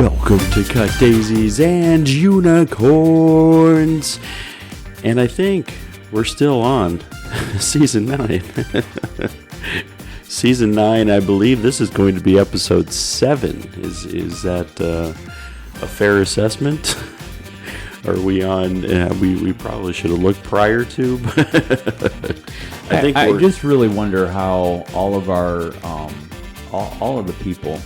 Welcome to Cut Daisies and Unicorns. And I think we're still on Season 9. Season 9, I believe this is going to be Episode 7. Is that a fair assessment? Are we on? We probably should have looked prior to. But I just really wonder how all of our, all of the people,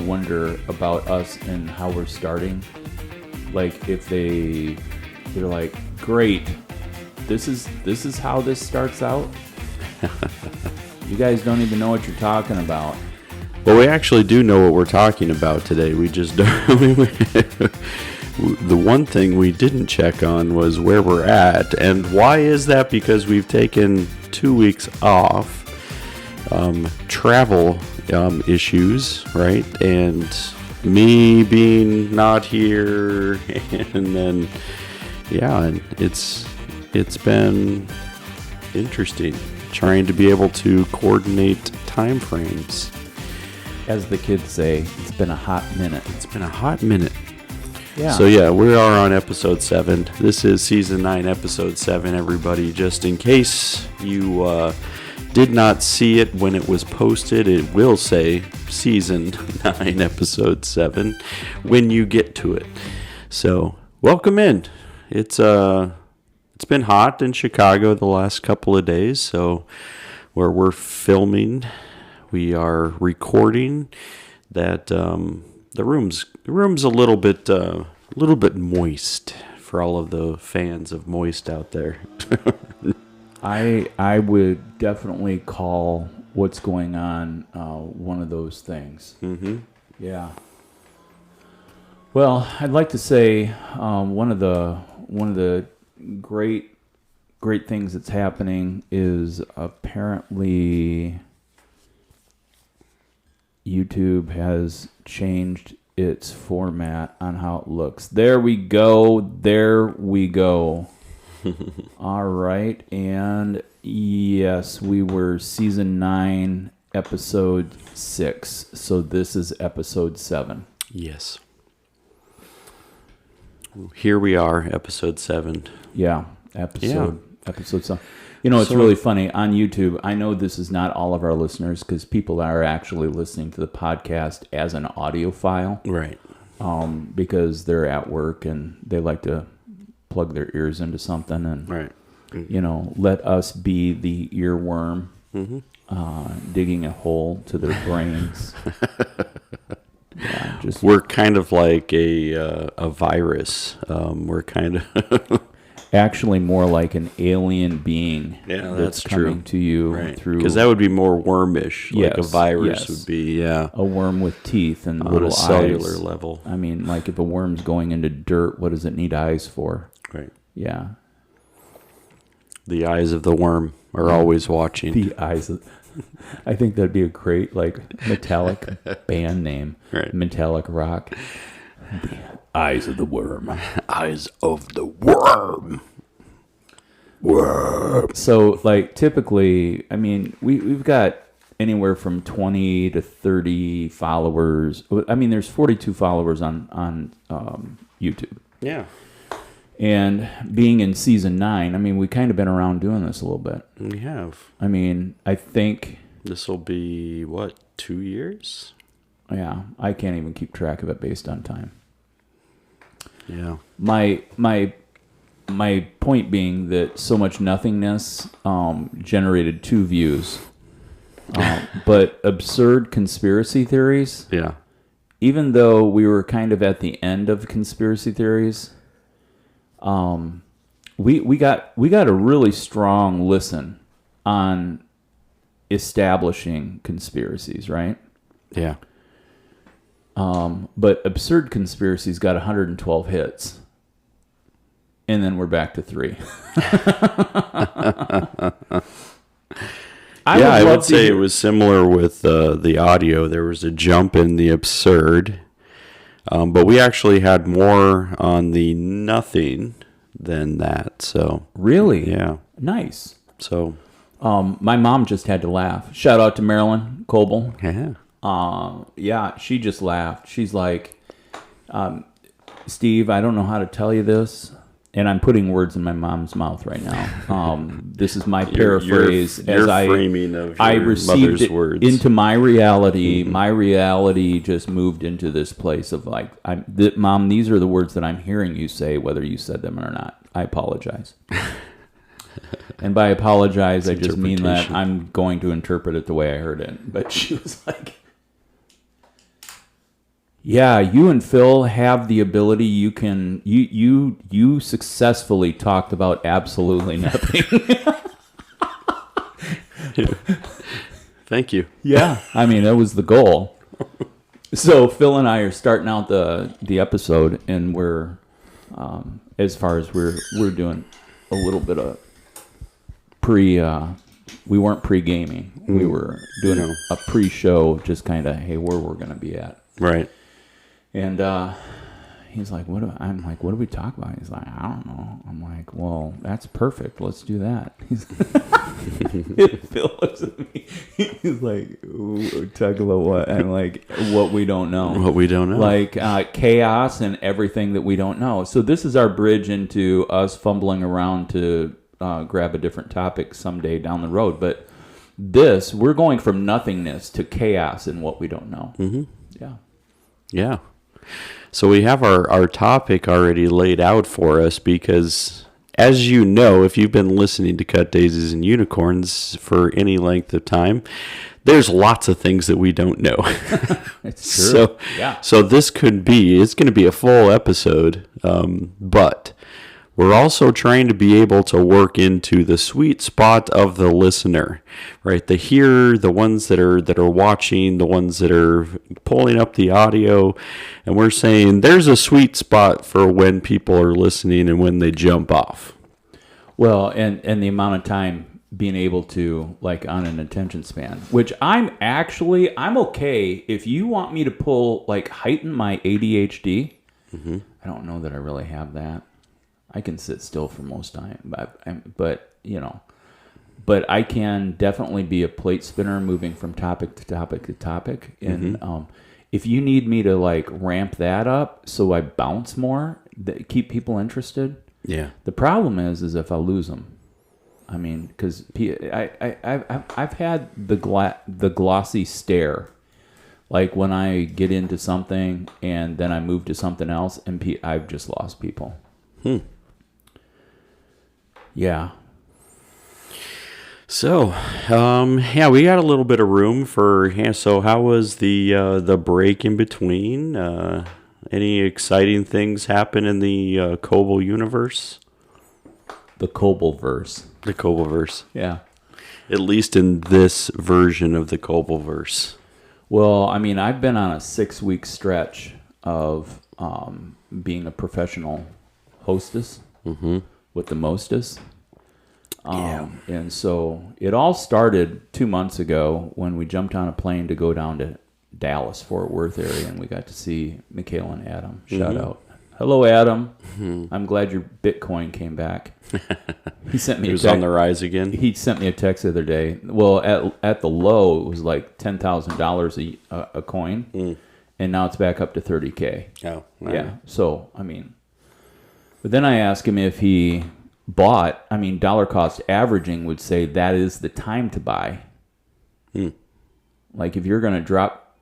wonder about us and how we're starting. Like if they're like, great, this is how this starts out. You guys don't even know what you're talking about. Well, we actually do know what we're talking about today. We just don't. The one thing we didn't check on was where we're at. And why is that? Because we've taken 2 weeks off. Travel issues, right? And me being not here. And then, and it's been interesting trying to be able to coordinate time frames. As the kids say, it's been a hot minute. It's been a hot minute. Yeah. So we are on episode 7. This is season 9, episode 7, everybody. Just in case you did not see it when it was posted, it will say season 9, episode 7 when you get to it. So welcome in. It's been hot in Chicago the last couple of days. So where we're filming, we are recording that the room's a little bit moist for all of the fans of moist out there. I would definitely call what's going on one of those things. Mm-hmm. Yeah. Well, I'd like to say one of the great things that's happening is apparently YouTube has changed its format on how it looks. There we go. All right. And yes, we were season 9, episode 6. So this is episode 7. Yes. Here we are, episode 7. Yeah, episode 7. It's really funny. On YouTube, I know this is not all of our listeners because people are actually listening to the podcast as an audio file. Right. Because they're at work and they like to plug their ears into something and, right. Let us be the earworm digging a hole to their brains. We're kind of like a virus. We're kind of... Actually more like an alien being that's coming to you through... Because that would be more wormish, like a virus would be, A worm with teeth and little eyes. On a cellular level. I mean, like if a worm's going into dirt, what does it need eyes for? Right. Yeah. The eyes of the worm are always watching. The eyes of... I think that'd be a great, metallic band name. Right. Metallic rock. The eyes of the worm. Eyes of the worm. Worm. So, typically, I mean, we've got anywhere from 20 to 30 followers. I mean, there's 42 followers on YouTube. Yeah. And being in season 9, I mean, we kind of been around doing this a little bit. We have. I mean, I think... This will be, 2 years? Yeah, I can't even keep track of it based on time. Yeah. My point being that so much nothingness generated 2 views. But absurd conspiracy theories. Yeah. Even though we were kind of at the end of conspiracy theories, we got a really strong listen on establishing conspiracies, right? Yeah. But absurd conspiracies got 112 hits. And then we're back to 3. I would say it was similar with the audio. There was a jump in the absurd. But we actually had more on the nothing than that. So really? Yeah. Nice. So my mom just had to laugh. Shout out to Marilyn Coble. yeah. Yeah, she just laughed. She's like, Steve, I don't know how to tell you this, and I'm putting words in my mom's mouth right now. This is my paraphrase. Your framing of I your received mother's it words. into my reality. My reality just moved into this place of like, Mom, these are the words that I'm hearing you say, whether you said them or not. I apologize. And by apologize, I just mean that I'm going to interpret it the way I heard it. But she was like, yeah, you and Phil have the ability. You successfully talked about absolutely nothing. Thank you. Yeah, I mean, that was the goal. So Phil and I are starting out the episode, and we're as far as we're doing a little bit of we weren't pre-gaming. We were doing a pre-show, just kind of, hey, where we're going to be at. Right. And he's like, I'm like, what do we talk about? He's like, I don't know. I'm like, well, that's perfect. Let's do that. Phil looks at me. He's like, talk about what? I'm like, what we don't know. What we don't know. Like chaos and everything that we don't know. So this is our bridge into us fumbling around to grab a different topic someday down the road. But we're going from nothingness to chaos in what we don't know. Mm-hmm. Yeah. Yeah. So we have our topic already laid out for us because, as you know, if you've been listening to Cut Daisies and Unicorns for any length of time, there's lots of things that we don't know. It's true. So it's going to be a full episode, but we're also trying to be able to work into the sweet spot of the listener, right? The ones that are watching, the ones that are pulling up the audio, and we're saying there's a sweet spot for when people are listening and when they jump off. Well, and the amount of time being able to, like, on an attention span, which I'm okay if you want me to heighten my ADHD. Mm-hmm. I don't know that I really have that. I can sit still for most time, but I can definitely be a plate spinner, moving from topic to topic to topic. And if you need me to ramp that up so I bounce more, keep people interested. Yeah. The problem is if I lose them. I mean, because I've had the glossy stare, like when I get into something and then I move to something else, and I've just lost people. Yeah. So, we got a little bit of room for. So, how was the break in between? Any exciting things happen in the Kobold universe? The Koboldverse. The Koboldverse. Yeah. At least in this version of the Koboldverse. Well, I mean, I've been on a 6-week stretch of being a professional hostess with the mostest. And so it all started 2 months ago when we jumped on a plane to go down to Dallas, Fort Worth area, and we got to see Michaela and Adam. Shout out. Hello, Adam. I'm glad your Bitcoin came back. He sent me it was on the rise again. He sent me a text the other day. Well, at the low, it was like $10,000 a coin, and now it's back up to $30K. Oh, wow. Yeah. So, I mean, but then I asked him if he bought. I mean, dollar cost averaging would say that is the time to buy. Like if you're going to drop,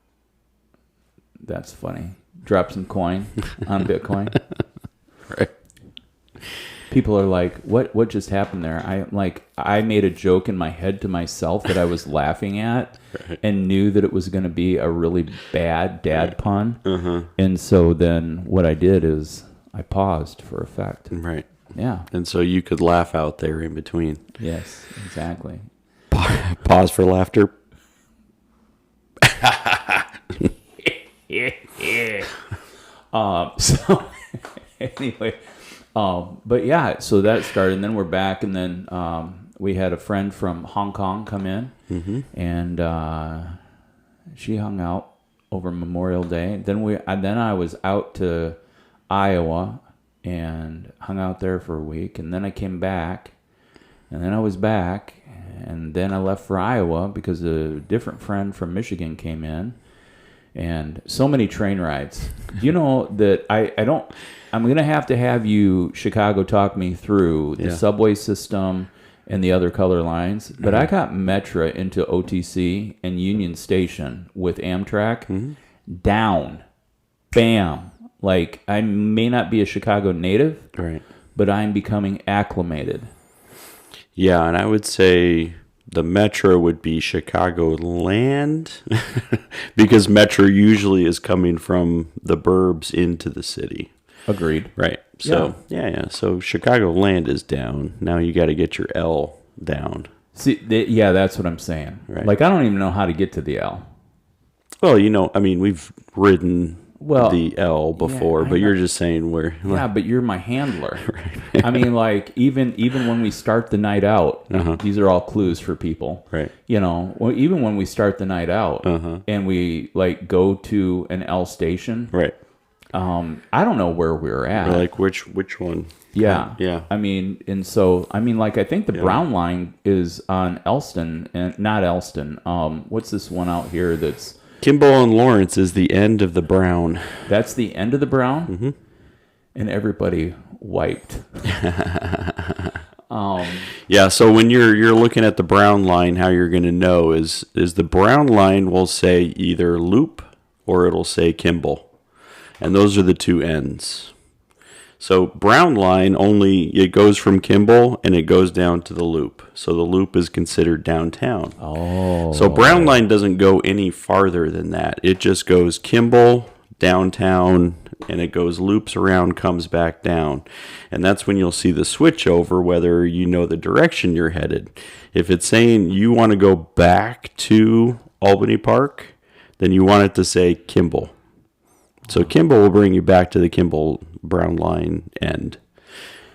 that's funny. Drop some coin on Bitcoin. Right. People are like, what just happened there? I made a joke in my head to myself that I was laughing at, right, and knew that it was going to be a really bad dad pun. And so then what I did is I paused for effect. Right. Yeah. And so you could laugh out there in between. Yes, exactly. Pause for laughter. So anyway, but yeah, so that started, and then we're back, and then we had a friend from Hong Kong come in, and she hung out over Memorial Day. Then I was out to Iowa and hung out there for a week, and then I came back, and then I was back, and then I left for Iowa because a different friend from Michigan came in. and so many train rides. You know that I'm going to have you, Chicago, talk me through the subway system and the other color lines. But I got Metra into OTC and Union Station with Amtrak down. Bam. Like, I may not be a Chicago native, Right. but I'm becoming acclimated. Yeah, and I would say the Metro would be Chicagoland because Metro usually is coming from the burbs into the city. Agreed. Right. So, yeah. So Chicagoland is down. Now you got to get your L down. See, that's what I'm saying. Right. Like, I don't even know how to get to the L. Well, I mean, we've ridden Well, the L before, I but you're know. just saying where. Yeah, but you're my handler. I mean, like, even when we start the night out, these are all clues for people. Right. Even when we start the night out and we like go to an L station, Right. I don't know where we're at. Or like which one? Yeah. Yeah. I mean, like, I think the Brown line is on Elston, and not Elston. What's this one out here that's Kimball and Lawrence is the end of the Brown. that's the end of the Brown? And everybody wiped. Yeah, so when you're looking at the Brown line, how you're going to know is the Brown line will say either Loop or it'll say Kimball. And those are the two ends. So Brown line it goes from Kimball and it goes down to the Loop. So the Loop is considered downtown. Oh. So Brown line doesn't go any farther than that. It just goes Kimball, downtown, and it goes loops around, comes back down. And that's when you'll see the switch over, whether you know the direction you're headed. If it's saying you want to go back to Albany Park, then you want it to say Kimball. So Kimball will bring you back to the Kimball Brown line end.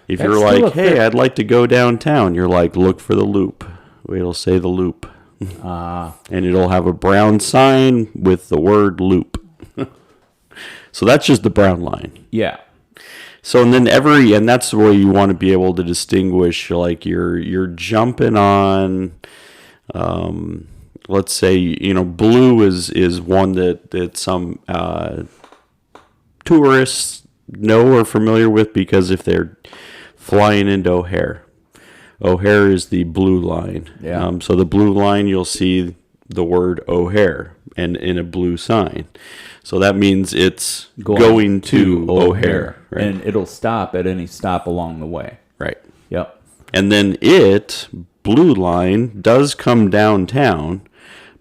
If That's you're still like, hey, I'd like to go downtown, you're like, look for the Loop. It'll say the Loop. And it'll have a brown sign with the word Loop. So that's just the Brown line. Yeah. So and then and that's where you want to be able to distinguish, like you're jumping on, let's say, blue is one that some tourists know or familiar with, because if they're flying into O'Hare is the blue line. Yeah. So the blue line, you'll see the word O'Hare and in a blue sign. So that means it's going to O'Hare. Right. And it'll stop at any stop along the way. Right. Yep. And then blue line, does come downtown,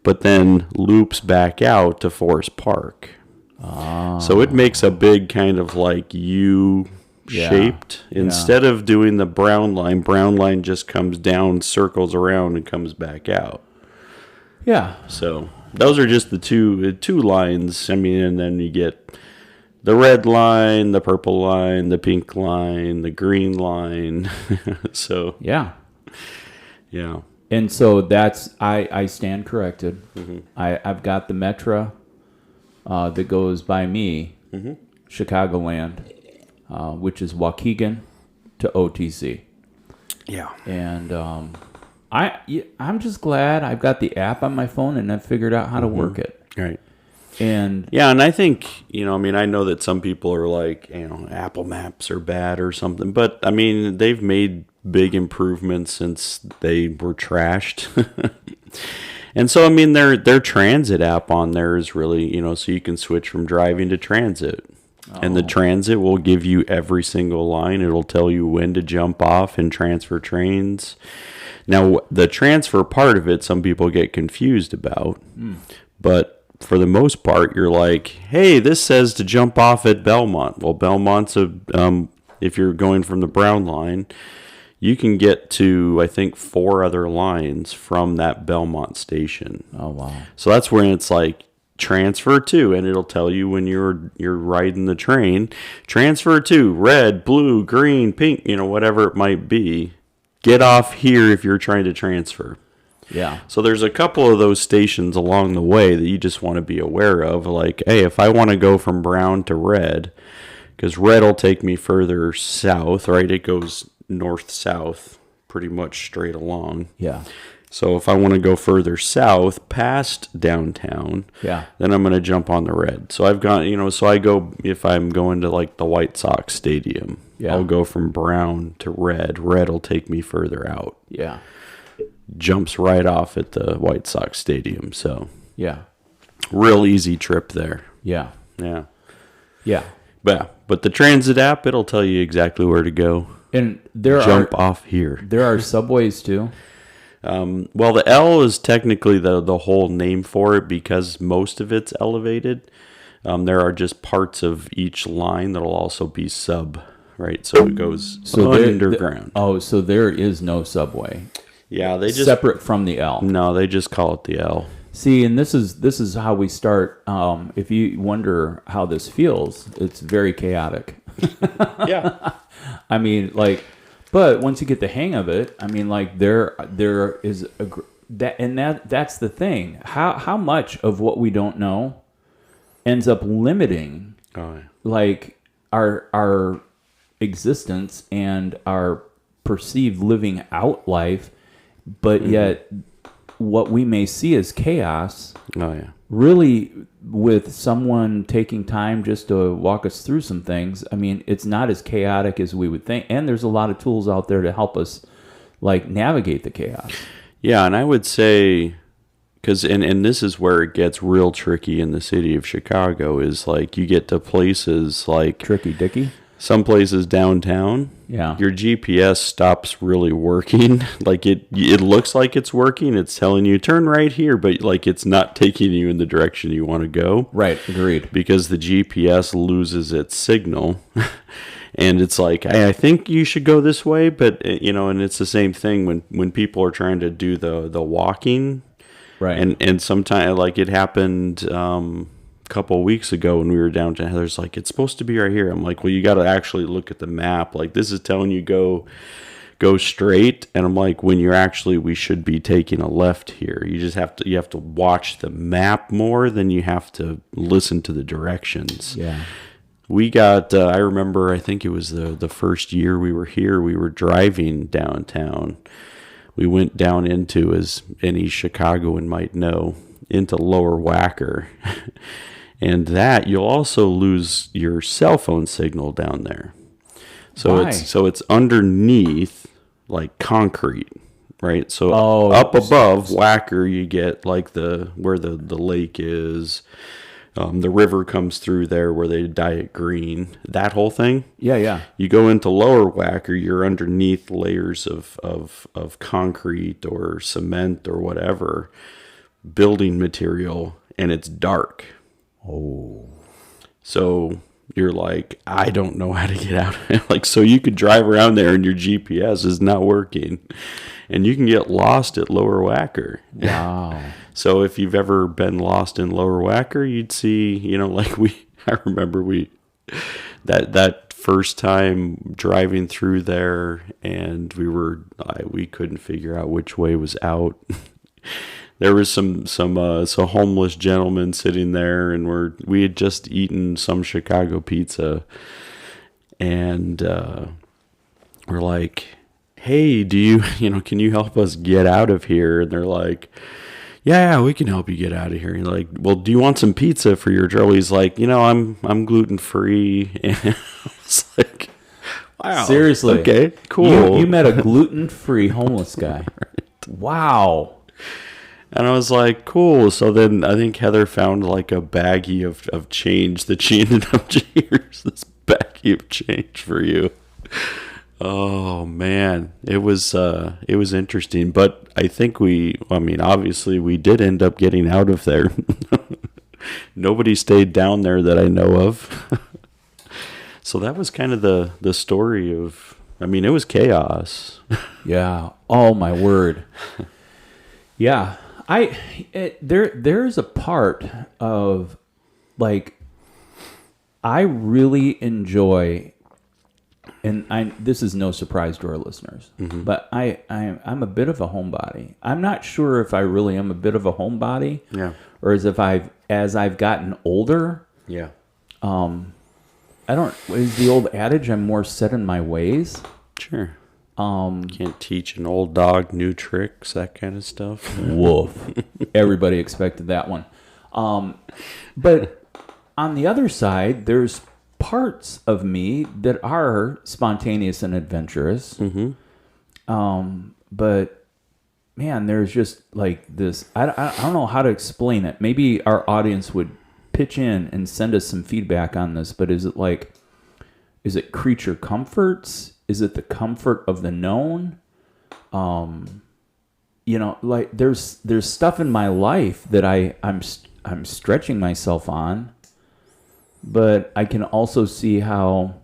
but then loops back out to Forest Park. So it makes a big kind of like U shaped. Instead of doing the Brown line just comes down, circles around, and comes back out. Yeah. So those are just the two lines. I mean, and then you get the red line, the purple line, the pink line, the green line. So Yeah. yeah. And so that's I stand corrected. I've got the Metra that goes by me, Chicagoland, which is Waukegan to OTC. Yeah. And I'm just glad I've got the app on my phone and I've figured out how to work it. Right. And Yeah, and I think, I know that some people are like, Apple Maps are bad or something, but I mean, they've made big improvements since they were trashed. And so, I mean, their transit app on there is really, so you can switch from driving to transit. And the transit will give you every single line. It'll tell you when to jump off and transfer trains. Now, the transfer part of it, some people get confused about. But for the most part, you're like, hey, this says to jump off at Belmont. Well, Belmont's if you're going from the Brown line, you can get to, I think, 4 other lines from that Belmont station. oh wow. So that's when it's like, transfer to, and it'll tell you when you're riding the train, transfer to red, blue, green, pink, whatever it might be. Get off here if you're trying to transfer. Yeah. So there's a couple of those stations along the way that you just want to be aware of. Like, hey, if I want to go from brown to red, because red will take me further south, right? It goes north-south pretty much straight along. Yeah. So if I want to go further south past downtown, Yeah. then I'm going to jump on the red. So I've gone, so I go, if I'm going to like the White Sox stadium, Yeah. I'll go from brown to red. Red will take me further out. Yeah. Jumps right off at the White Sox stadium. So Yeah. real easy trip there. Yeah. Yeah. Yeah. But the transit app, it'll tell you exactly where to go. And there Jump off here. There are subways too. Well, the L is technically the whole name for it because most of it's elevated. There are just parts of each line that'll also be sub, right? So it goes underground. So there is no subway. Yeah, they just separate from the L. No, they just call it the L. See, and this is how we start. If you wonder how this feels, it's very chaotic. Yeah. I mean, like, but once you get the hang of it, I mean, like there is that's the thing. How much of what we don't know ends up limiting like our existence and our perceived living out life, but yet what we may see as chaos. Oh yeah. Really, with someone taking time just to walk us through some things, I mean, it's not as chaotic as we would think. And there's a lot of tools out there to help us, like, navigate the chaos. Yeah, and I would say, because, and this is where it gets real tricky in the city of Chicago, is, like, you get to places like... Tricky Dicky? Some places downtown, yeah, your GPS stops really working. Like it looks like it's working. It's telling you turn right here, but like it's not taking you in the direction you want to go. Right, agreed. Because the GPS loses its signal, and it's like I think you should go this way, but and it's the same thing when people are trying to do the walking, right? And sometimes like it happened. Couple of weeks ago when we were downtown, Heather's like, it's supposed to be right here. I'm like, well, you got to actually look at the map. Like, this is telling you go straight, and I'm like, when we should be taking a left here. You just have to watch the map more than you have to listen to the directions. Yeah. We got I remember, I think it was the first year we were here, we were driving downtown. We went down into, as any Chicagoan might know, into Lower Wacker. And that you'll also lose your cell phone signal down there. So Why? it's underneath like concrete, right? So up above Wacker you get like where the lake is. The river comes through there where they dye it green. That whole thing. Yeah. You go into Lower Wacker, you're underneath layers of concrete or cement or whatever building material, and it's dark. Oh. So you're like, I don't know how to get out. Like, so you could drive around there and your GPS is not working, and you can get lost at Lower Wacker. Wow. So if you've ever been lost in Lower Wacker, you'd see, like I remember that first time driving through there, and we couldn't figure out which way was out. There was some homeless gentleman sitting there, and we had just eaten some Chicago pizza, and we're like, hey, do you can you help us get out of here? And they're like, yeah, we can help you get out of here. And you're like, well, do you want some pizza for your journey? He's like, I'm gluten free. And I was like, wow, seriously, okay, cool. You met a gluten free homeless guy. Right. Wow. And I was like, cool. So then I think Heather found like a baggie of change that she ended up, here's this baggie of change for you. Oh man, it was interesting, but I think obviously we did end up getting out of there. Nobody stayed down there that I know of. So that was kind of the story of, it was chaos. Yeah. Oh my word. Yeah. There's a part of, like, I really enjoy, and this is no surprise to our listeners, mm-hmm. but I'm a bit of a homebody. I'm not sure if I really am a bit of a homebody, yeah, or as I've gotten older, yeah. Is the old adage I'm more set in my ways? Sure. Can't teach an old dog new tricks, that kind of stuff. Woof. Everybody expected that one. But on the other side, there's parts of me that are spontaneous and adventurous. But man, there's just like this. I don't know how to explain it. Maybe our audience would pitch in and send us some feedback on this. But is it creature comforts? Is it the comfort of the known? Like there's stuff in my life that I'm stretching myself on, but I can also see how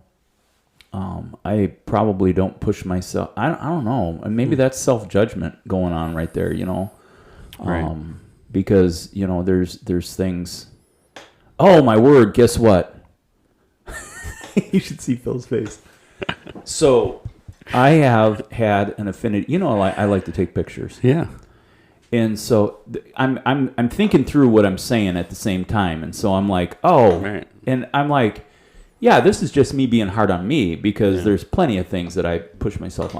I probably don't push myself. I don't know. And maybe that's self-judgment going on right there, Right. Because, there's things. Oh, my word. Guess what? You should see Phil's face. So I have had an affinity. I like to take pictures. Yeah. And so I'm thinking through what I'm saying at the same time. And so I'm like, oh, Right. And I'm like, yeah, this is just me being hard on me because there's plenty of things that I push myself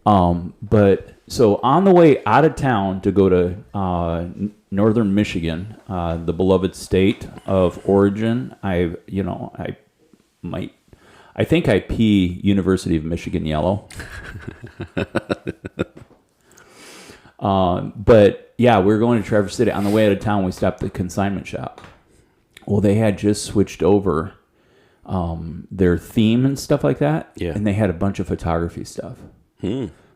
on. But so on the way out of town to go to northern Michigan, the beloved state of origin, I think I pee University of Michigan yellow. But yeah, we were going to Traverse City. On the way out of town, we stopped at the consignment shop. Well, they had just switched over their theme and stuff like that. Yeah. And they had a bunch of photography stuff.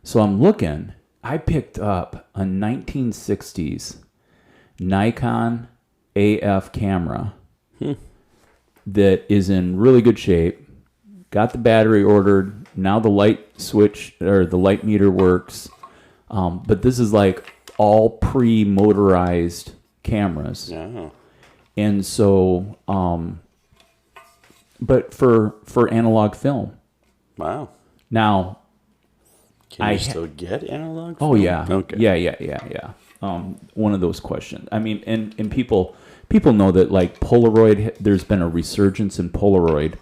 So I'm looking. I picked up a 1960s Nikon AF camera that is in really good shape. Got the battery ordered. Now the light switch or the light meter works. But this is like all pre-motorized cameras. Oh. And so, but for analog film. Wow. Now, Can you still get analog? oh film? yeah, Okay. yeah. One of those questions. I mean, and people know that like Polaroid. There's been a resurgence in Polaroid.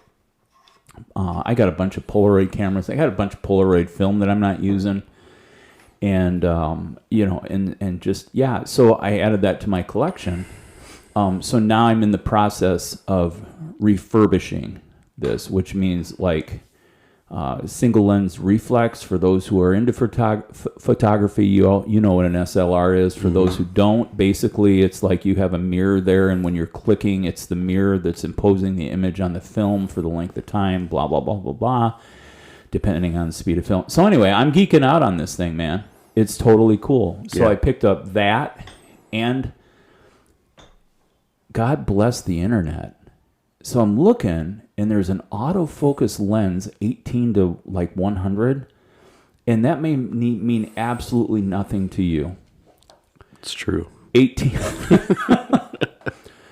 I got a bunch of Polaroid cameras. I got a bunch of Polaroid film that I'm not using. And, and just, yeah. So I added that to my collection. So now I'm in the process of refurbishing this, which means like single lens reflex for those who are into photography. You know what an SLR is. For those who don't, basically it's like you have a mirror there, and when you're clicking, it's the mirror that's imposing the image on the film for the length of time, blah, blah, blah, blah, blah, depending on the speed of film. So anyway, I'm geeking out on this thing, man. It's totally cool. So Yeah. I picked up that, and God bless the internet. So I'm looking, and there's an autofocus lens 18 to like 100, and that may mean absolutely nothing to you. It's true. 18.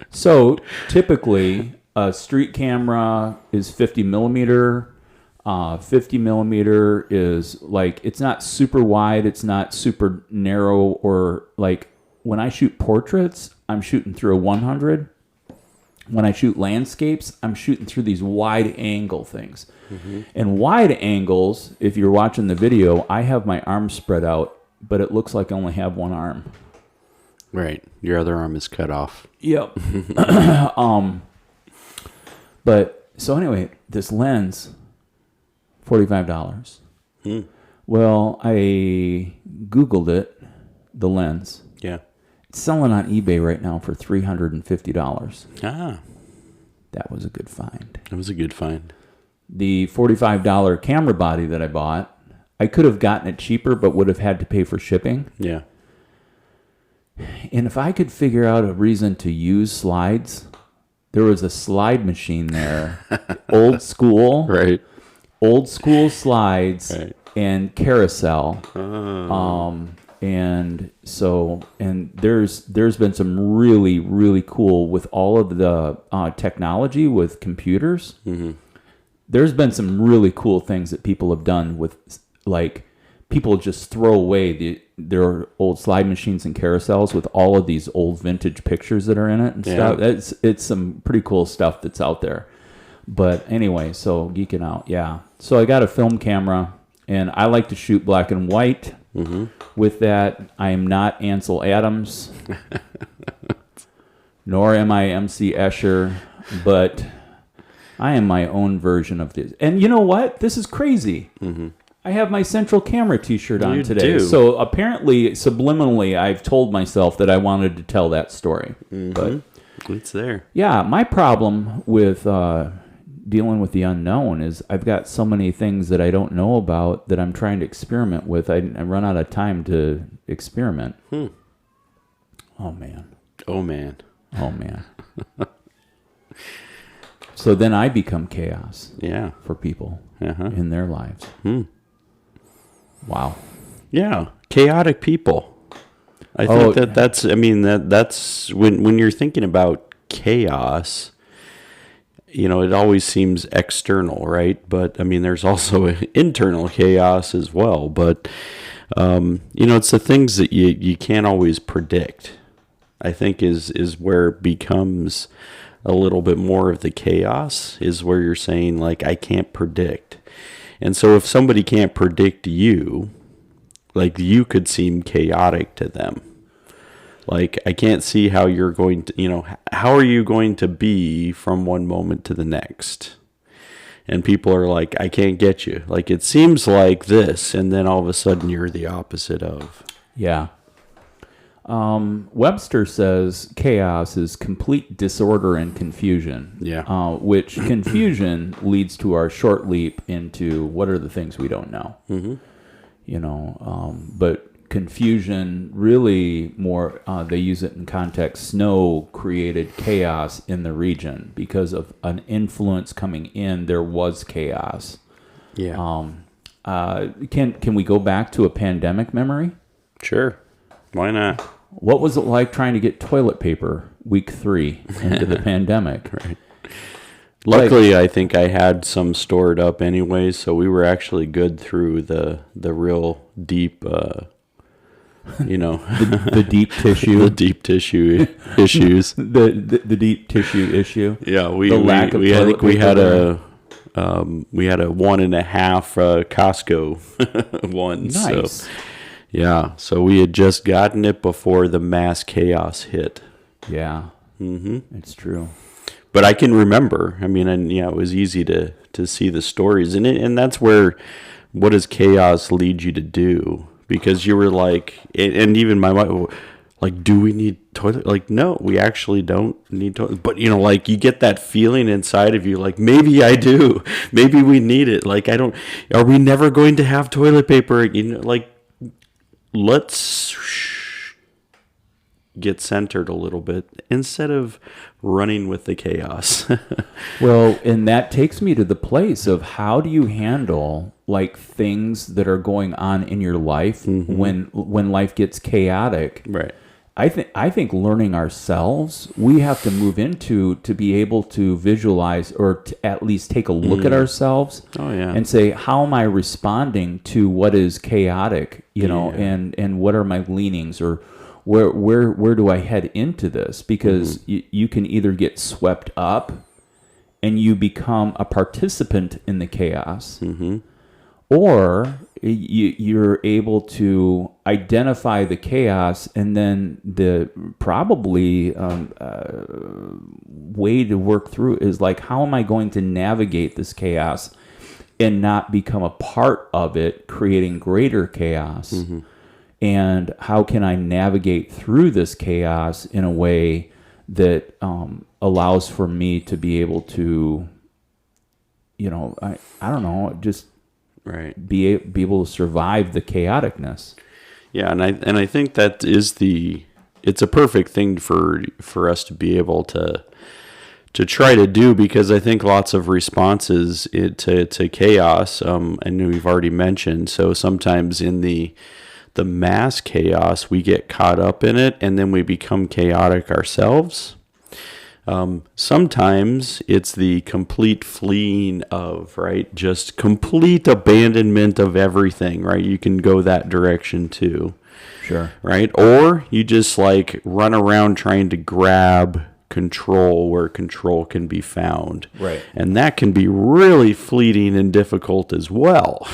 So typically, a street camera is 50 millimeter. 50 millimeter is like, it's not super wide, it's not super narrow, or like when I shoot portraits, I'm shooting through a 100. When I shoot landscapes, I'm shooting through these wide angle things. And wide angles, if you're watching the video, I have my arms spread out, but it looks like I only have one arm. Right. Your other arm is cut off. Yep. But so anyway, this lens, $45. Well, I Googled it, the lens. Yeah. It's selling on eBay right now for $350. Ah, That was a good find. that was a good find. The $45 camera body that I bought, I could have gotten it cheaper, but would have had to pay for shipping. Yeah. And if I could figure out a reason to use slides, there was a slide machine there. Old school. Right. Old school slides Right. and carousel. Oh. And so, and there's been some really, really cool with all of the technology with computers. There's been some really cool things that people have done with, like, people just throw away their old slide machines and carousels with all of these old vintage pictures that are in it and stuff. It's some pretty cool stuff that's out there. But anyway, so geeking out, yeah. So I got a film camera, And I like to shoot black and white. Mm-hmm. With that, I am not Ansel Adams, nor am I MC Escher, but I am my own version of this. And you know what? This is crazy. Mm-hmm. I have my Central Camera t-shirt on today. Do. So apparently, subliminally, I've told myself that I wanted to tell that story. Mm-hmm. But it's there. Yeah, my problem with dealing with the unknown is I've got so many things that I don't know about that I'm trying to experiment with. I run out of time to experiment. Oh, man. Oh, man. Oh, man. So then I become chaos for people in their lives. Wow. Yeah, chaotic people. I think that's when you're thinking about chaos, you know, it always seems external, right? But I mean, there's also internal chaos as well. But you know, it's the things that you can't always predict. I think is where it becomes a little bit more of the chaos, is where you're saying, like, I can't predict. And so if somebody can't predict you, like, you could seem chaotic to them. Like, I can't see how you're going to, you know, how are you going to be from one moment to the next? And people are like, I can't get you. Like, it seems like this, and then all of a sudden you're the opposite of. Yeah. Webster says chaos is complete disorder and confusion. Yeah. Which confusion leads to our short leap into what are the things we don't know. Mm-hmm. You know, but confusion really more, they use it in context. Snow created chaos in the region because of an influence coming in. There was chaos. Yeah. Can we go back to a pandemic memory? Sure. Why not? What was it like trying to get toilet paper week 3 into the pandemic? Right. Luckily, I think I had some stored up anyway, so we were actually good through the real deep, you know, the deep tissue, the deep tissue issues, the deep tissue issue. Yeah, I think we had a 1.5 Costco one. Nice. So, yeah, so we had just gotten it before the mass chaos hit. Yeah, it's true. But I can remember. I mean, and yeah, it was easy to see the stories, and that's where, what does chaos lead you to do? Because you were like, and even my wife, like, do we need toilet? Like, no, we actually don't need toilet. But you know, like, you get that feeling inside of you, like, maybe I do, maybe we need it. Like, are we never going to have toilet paper? You know, like, let's get centered a little bit instead of running with the chaos. Well, and that takes me to the place of how do you handle, like, things that are going on in your life when life gets chaotic. Right. I think learning ourselves, we have to move into to be able to visualize or to at least take a look at ourselves. Oh, yeah. And say, how am I responding to what is chaotic, you know, and what are my leanings, or where do I head into this? Because you can either get swept up and you become a participant in the chaos, or you're able to identify the chaos, and then the probably way to work through is like, how am I going to navigate this chaos and not become a part of it, creating greater chaos? And how can I navigate through this chaos in a way that allows for me to be able to, you know, I don't know, just be able to survive the chaoticness. Yeah, and I think that is it's a perfect thing for us to be able to try to do, because I think lots of responses to chaos, and we've already mentioned, so sometimes in the mass chaos, we get caught up in it, and then we become chaotic ourselves. Sometimes it's the complete fleeing of, right? Just complete abandonment of everything, right? You can go that direction too. Sure. Right? Or you just like run around trying to grab control where control can be found. Right. And that can be really fleeting and difficult as well.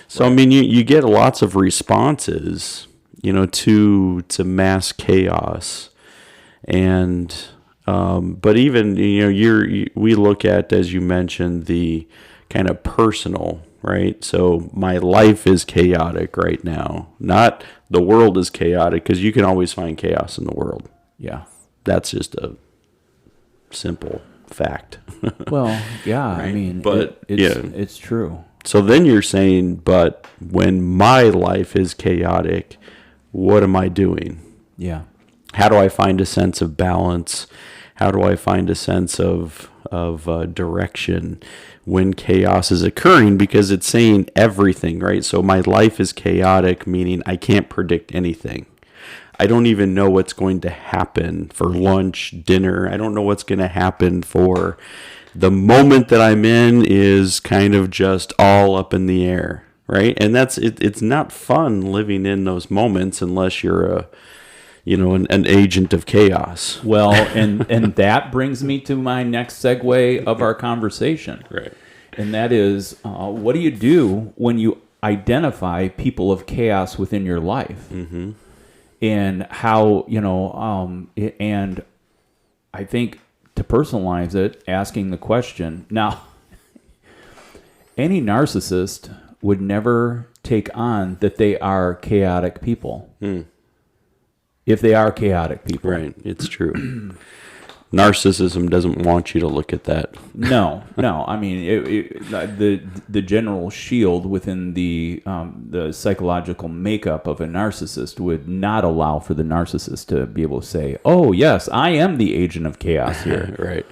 So I mean, you get lots of responses, to mass chaos, and but even we look at, as you mentioned, the kind of personal, right? So my life is chaotic right now. Not the world is chaotic, because you can always find chaos in the world. Yeah. That's just a simple fact. Well, yeah. Right. I mean, But, it's true. So then you're saying, but when my life is chaotic, what am I doing? Yeah. How do I find a sense of balance? How do I find a sense of direction when chaos is occurring? Because it's saying everything, right? So my life is chaotic, meaning I can't predict anything. I don't even know what's going to happen for lunch, dinner. I don't know what's going to happen for the moment that I'm in is kind of just all up in the air, right? And that's it. It's not fun living in those moments unless you're an agent of chaos. Well, and that brings me to my next segue of our conversation. Right. And that is, what do you do when you identify people of chaos within your life? Mm-hmm. And how, and I think to personalize it, asking the question, now, any narcissist would never take on that they are chaotic people. If they are chaotic people. Right, it's true. Narcissism doesn't want you to look at that. No. I mean, the general shield within the psychological makeup of a narcissist would not allow for the narcissist to be able to say, "Oh, yes, I am the agent of chaos here." Right.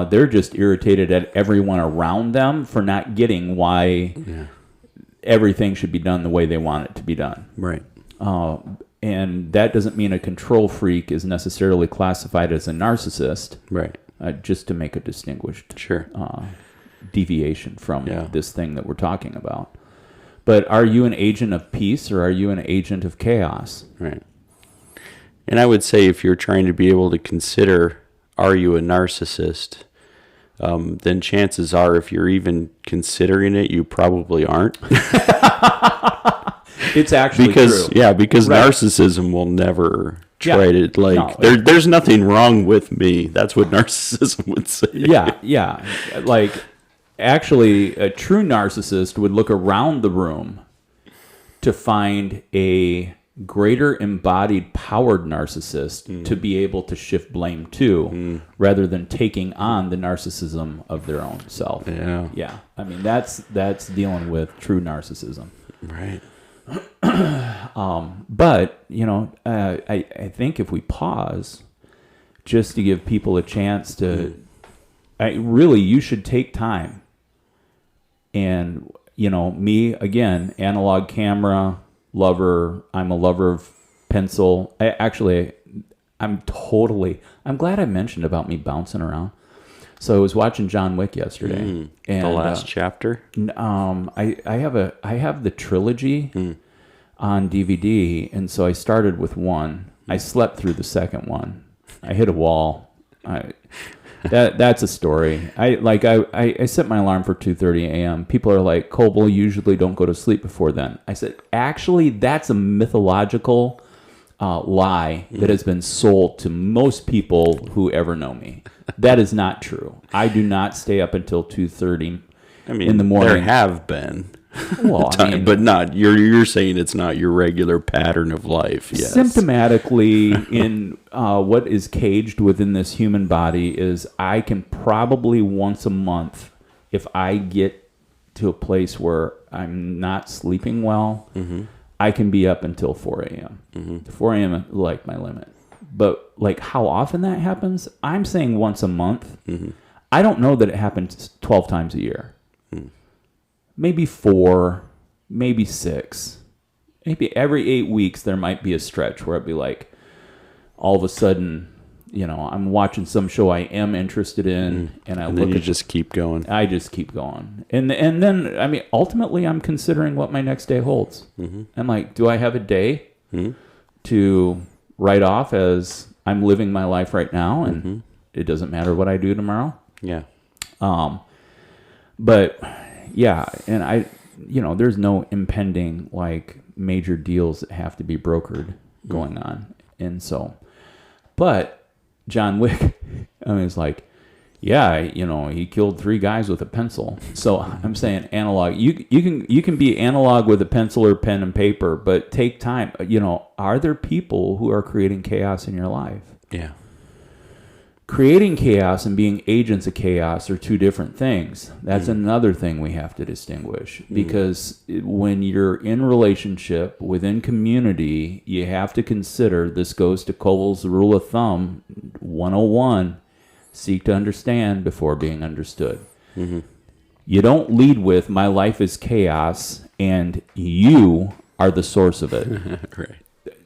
They're just irritated at everyone around them for not getting why everything should be done the way they want it to be done. Right. And that doesn't mean a control freak is necessarily classified as a narcissist. Right. Just to make a distinguished deviation from this thing that we're talking about. But are you an agent of peace or are you an agent of chaos? Right. And I would say if you're trying to be able to consider, are you a narcissist, then chances are if you're even considering it, you probably aren't. It's actually true. Yeah, because right. Narcissism will never try to, there's nothing wrong with me. That's what narcissism would say. Yeah. Like, actually, a true narcissist would look around the room to find a greater embodied, powered narcissist to be able to shift blame to, rather than taking on the narcissism of their own self. Yeah. I mean, that's dealing with true narcissism. Right. But I think if we pause, just to give people a chance to, you should take time. And me again, analog camera lover. I'm a lover of pencil. I'm glad I mentioned about me bouncing around. So I was watching John Wick yesterday. And the last chapter? I have the trilogy on DVD, and so I started with one. I slept through the second one. I hit a wall. That's a story. I set my alarm for 2:30 a.m. People are like, Coble, usually don't go to sleep before then. I said, actually, that's a mythological lie that has been sold to most people who ever know me. That is not true. I do not stay up until 2:30 in the morning. There have been. Well, but not. You're saying it's not your regular pattern of life. Yes. Symptomatically, in what is caged within this human body is I can probably once a month, if I get to a place where I'm not sleeping well, I can be up until 4 a.m. 4 a.m. is like my limit. But like how often that happens, I'm saying once a month. I don't know that it happens 12 times a year. Maybe 4, maybe 6. Maybe every 8 weeks there might be a stretch where I'd be like, all of a sudden, I'm watching some show I am interested in, and just keep going. I just keep going, and then ultimately I'm considering what my next day holds. I'm like, do I have a day to write off as I'm living my life right now, and it doesn't matter what I do tomorrow? Yeah. But yeah, and there's no impending like major deals that have to be brokered going on. And so, but John Wick, I mean, it's like, yeah, he killed 3 guys with a pencil. So I'm saying analog. You can be analog with a pencil or pen and paper, but take time. Are there people who are creating chaos in your life? Yeah. Creating chaos and being agents of chaos are 2 different things. That's another thing we have to distinguish, because when you're in relationship within community, you have to consider, this goes to Cole's rule of thumb 101. Seek to understand before being understood. Mm-hmm. You don't lead with, my life is chaos and you are the source of it. Right.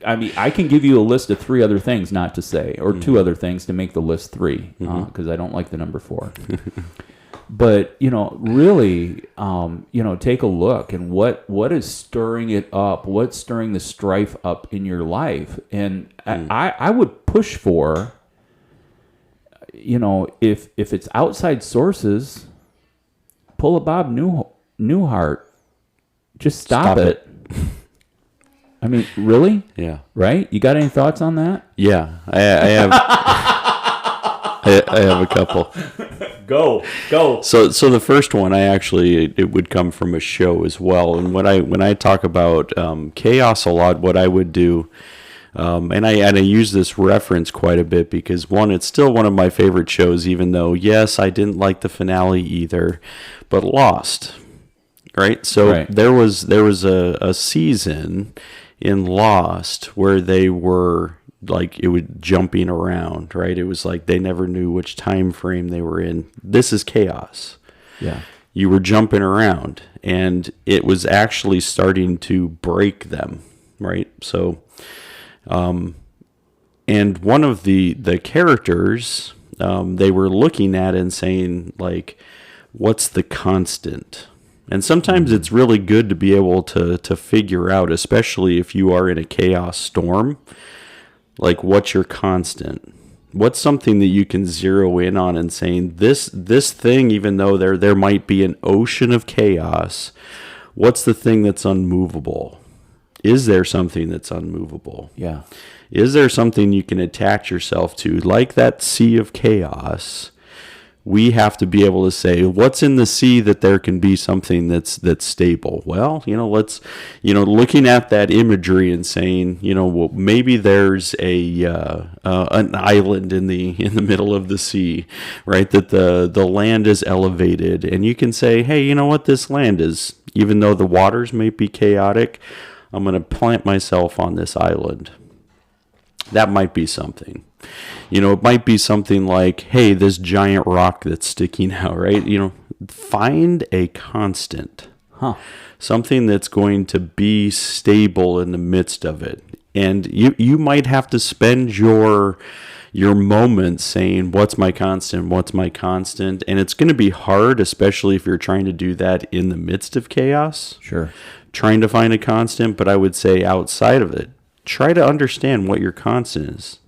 I mean, I can give you a list of 3 other things not to say, or 2 other things to make the list 3, because I don't like the number 4. But, really, take a look and what is stirring it up? What's stirring the strife up in your life? And I would push for, if it's outside sources, pull a Bob Newhart. Just stop it. I mean, really? Yeah. Right? You got any thoughts on that? Yeah, I have. I have a couple. Go. So the first one, it would come from a show as well. And when I talk about chaos a lot, what I would do. And I use this reference quite a bit because, one, it's still one of my favorite shows, even though, yes, I didn't like the finale either, but Lost, right? So there was a season in Lost where they were like, it was jumping around, right? It was like they never knew which time frame they were in. This is chaos. Yeah. You were jumping around, and it was actually starting to break them, right? So... and one of the characters, they were looking at and saying, like, what's the constant? And sometimes it's really good to be able to figure out, especially if you are in a chaos storm, like, what's your constant? What's something that you can zero in on and saying, this thing, even though there might be an ocean of chaos, what's the thing that's unmovable? Is there something that's unmovable? Yeah. Is there something you can attach yourself to? Like that sea of chaos, we have to be able to say, what's in the sea that there can be something that's stable? Well, let's, looking at that imagery and saying, well, maybe there's an island in the middle of the sea, right? That the land is elevated, and you can say, hey, you know what, this land is, even though the waters may be chaotic, I'm going to plant myself on this island. That might be something. It might be something like, hey, this giant rock that's sticking out, right? Find a constant. Something that's going to be stable in the midst of it. And you might have to spend your moments saying, what's my constant? What's my constant? And it's going to be hard, especially if you're trying to do that in the midst of chaos. Sure. Trying to find a constant, but I would say outside of it, try to understand what your constant is.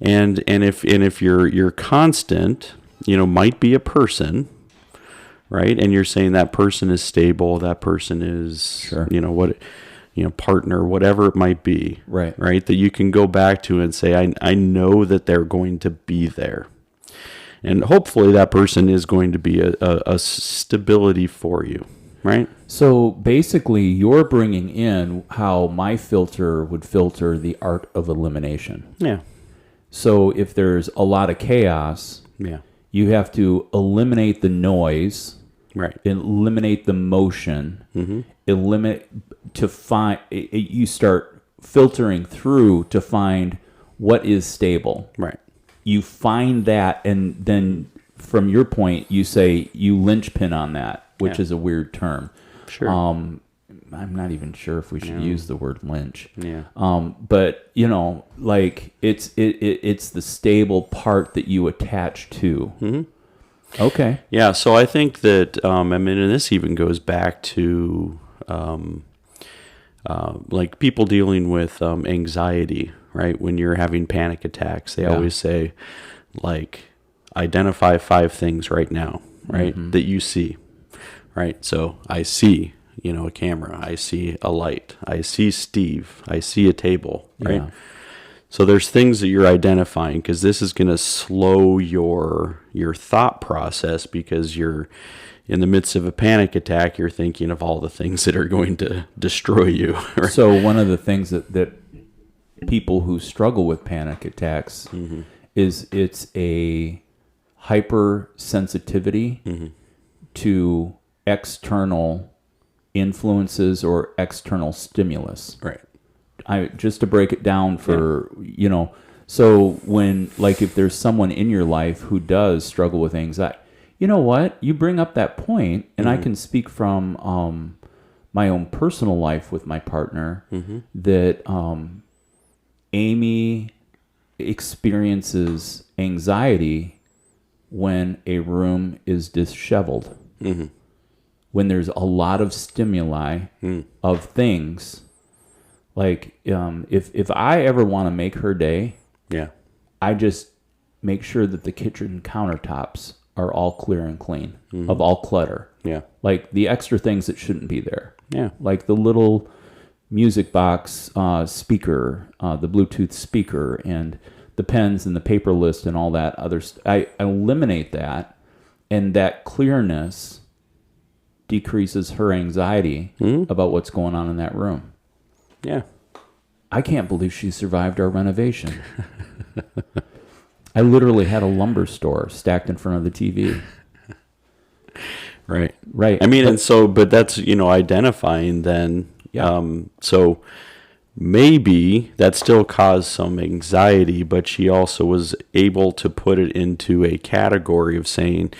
And if your constant, might be a person, right? And you're saying that person is stable, that person is, sure, partner, whatever it might be, right? That you can go back to and say, I know that they're going to be there. And hopefully that person is going to be a stability for you, right? So basically, you're bringing in how my filter would filter the art of elimination. Yeah. So if there's a lot of chaos, yeah, you have to eliminate the noise, right? Eliminate the motion, eliminate to find. You start filtering through to find what is stable, right? You find that, and then from your point, you say you linchpin on that, which is a weird term. Sure. I'm not even sure if we should use the word lynch. Yeah. But like it's the stable part that you attach to. Mm-hmm. Okay. Yeah. So I think that and this even goes back to like people dealing with anxiety, right? When you're having panic attacks, they always say, like, identify 5 things right now, right, that you see. right? So I see, a camera, I see a light, I see Steve, I see a table, right? Yeah. So there's things that you're identifying, because this is going to slow your thought process, because you're in the midst of a panic attack. You're thinking of all the things that are going to destroy you. Right? So one of the things that people who struggle with panic attacks is it's a hypersensitivity to external influences or external stimulus. Right. Just to break it down for, so when, like, if there's someone in your life who does struggle with anxiety, you know what? You bring up that point, and I can speak from my own personal life with my partner that Amy experiences anxiety when a room is disheveled, when there's a lot of stimuli of things. Like, if I ever want to make her day, I just make sure that the kitchen countertops are all clear and clean of all clutter. Yeah. Like the extra things that shouldn't be there. Yeah. Like the little music box speaker, the Bluetooth speaker, and the pens and the paper list and all that other I eliminate that, and that clearness decreases her anxiety about what's going on in that room. Yeah. I can't believe she survived our renovation. I literally had a lumber store stacked in front of the TV. Right. Right. I mean, but that's, identifying then. Yeah. So maybe that still caused some anxiety, but she also was able to put it into a category of saying,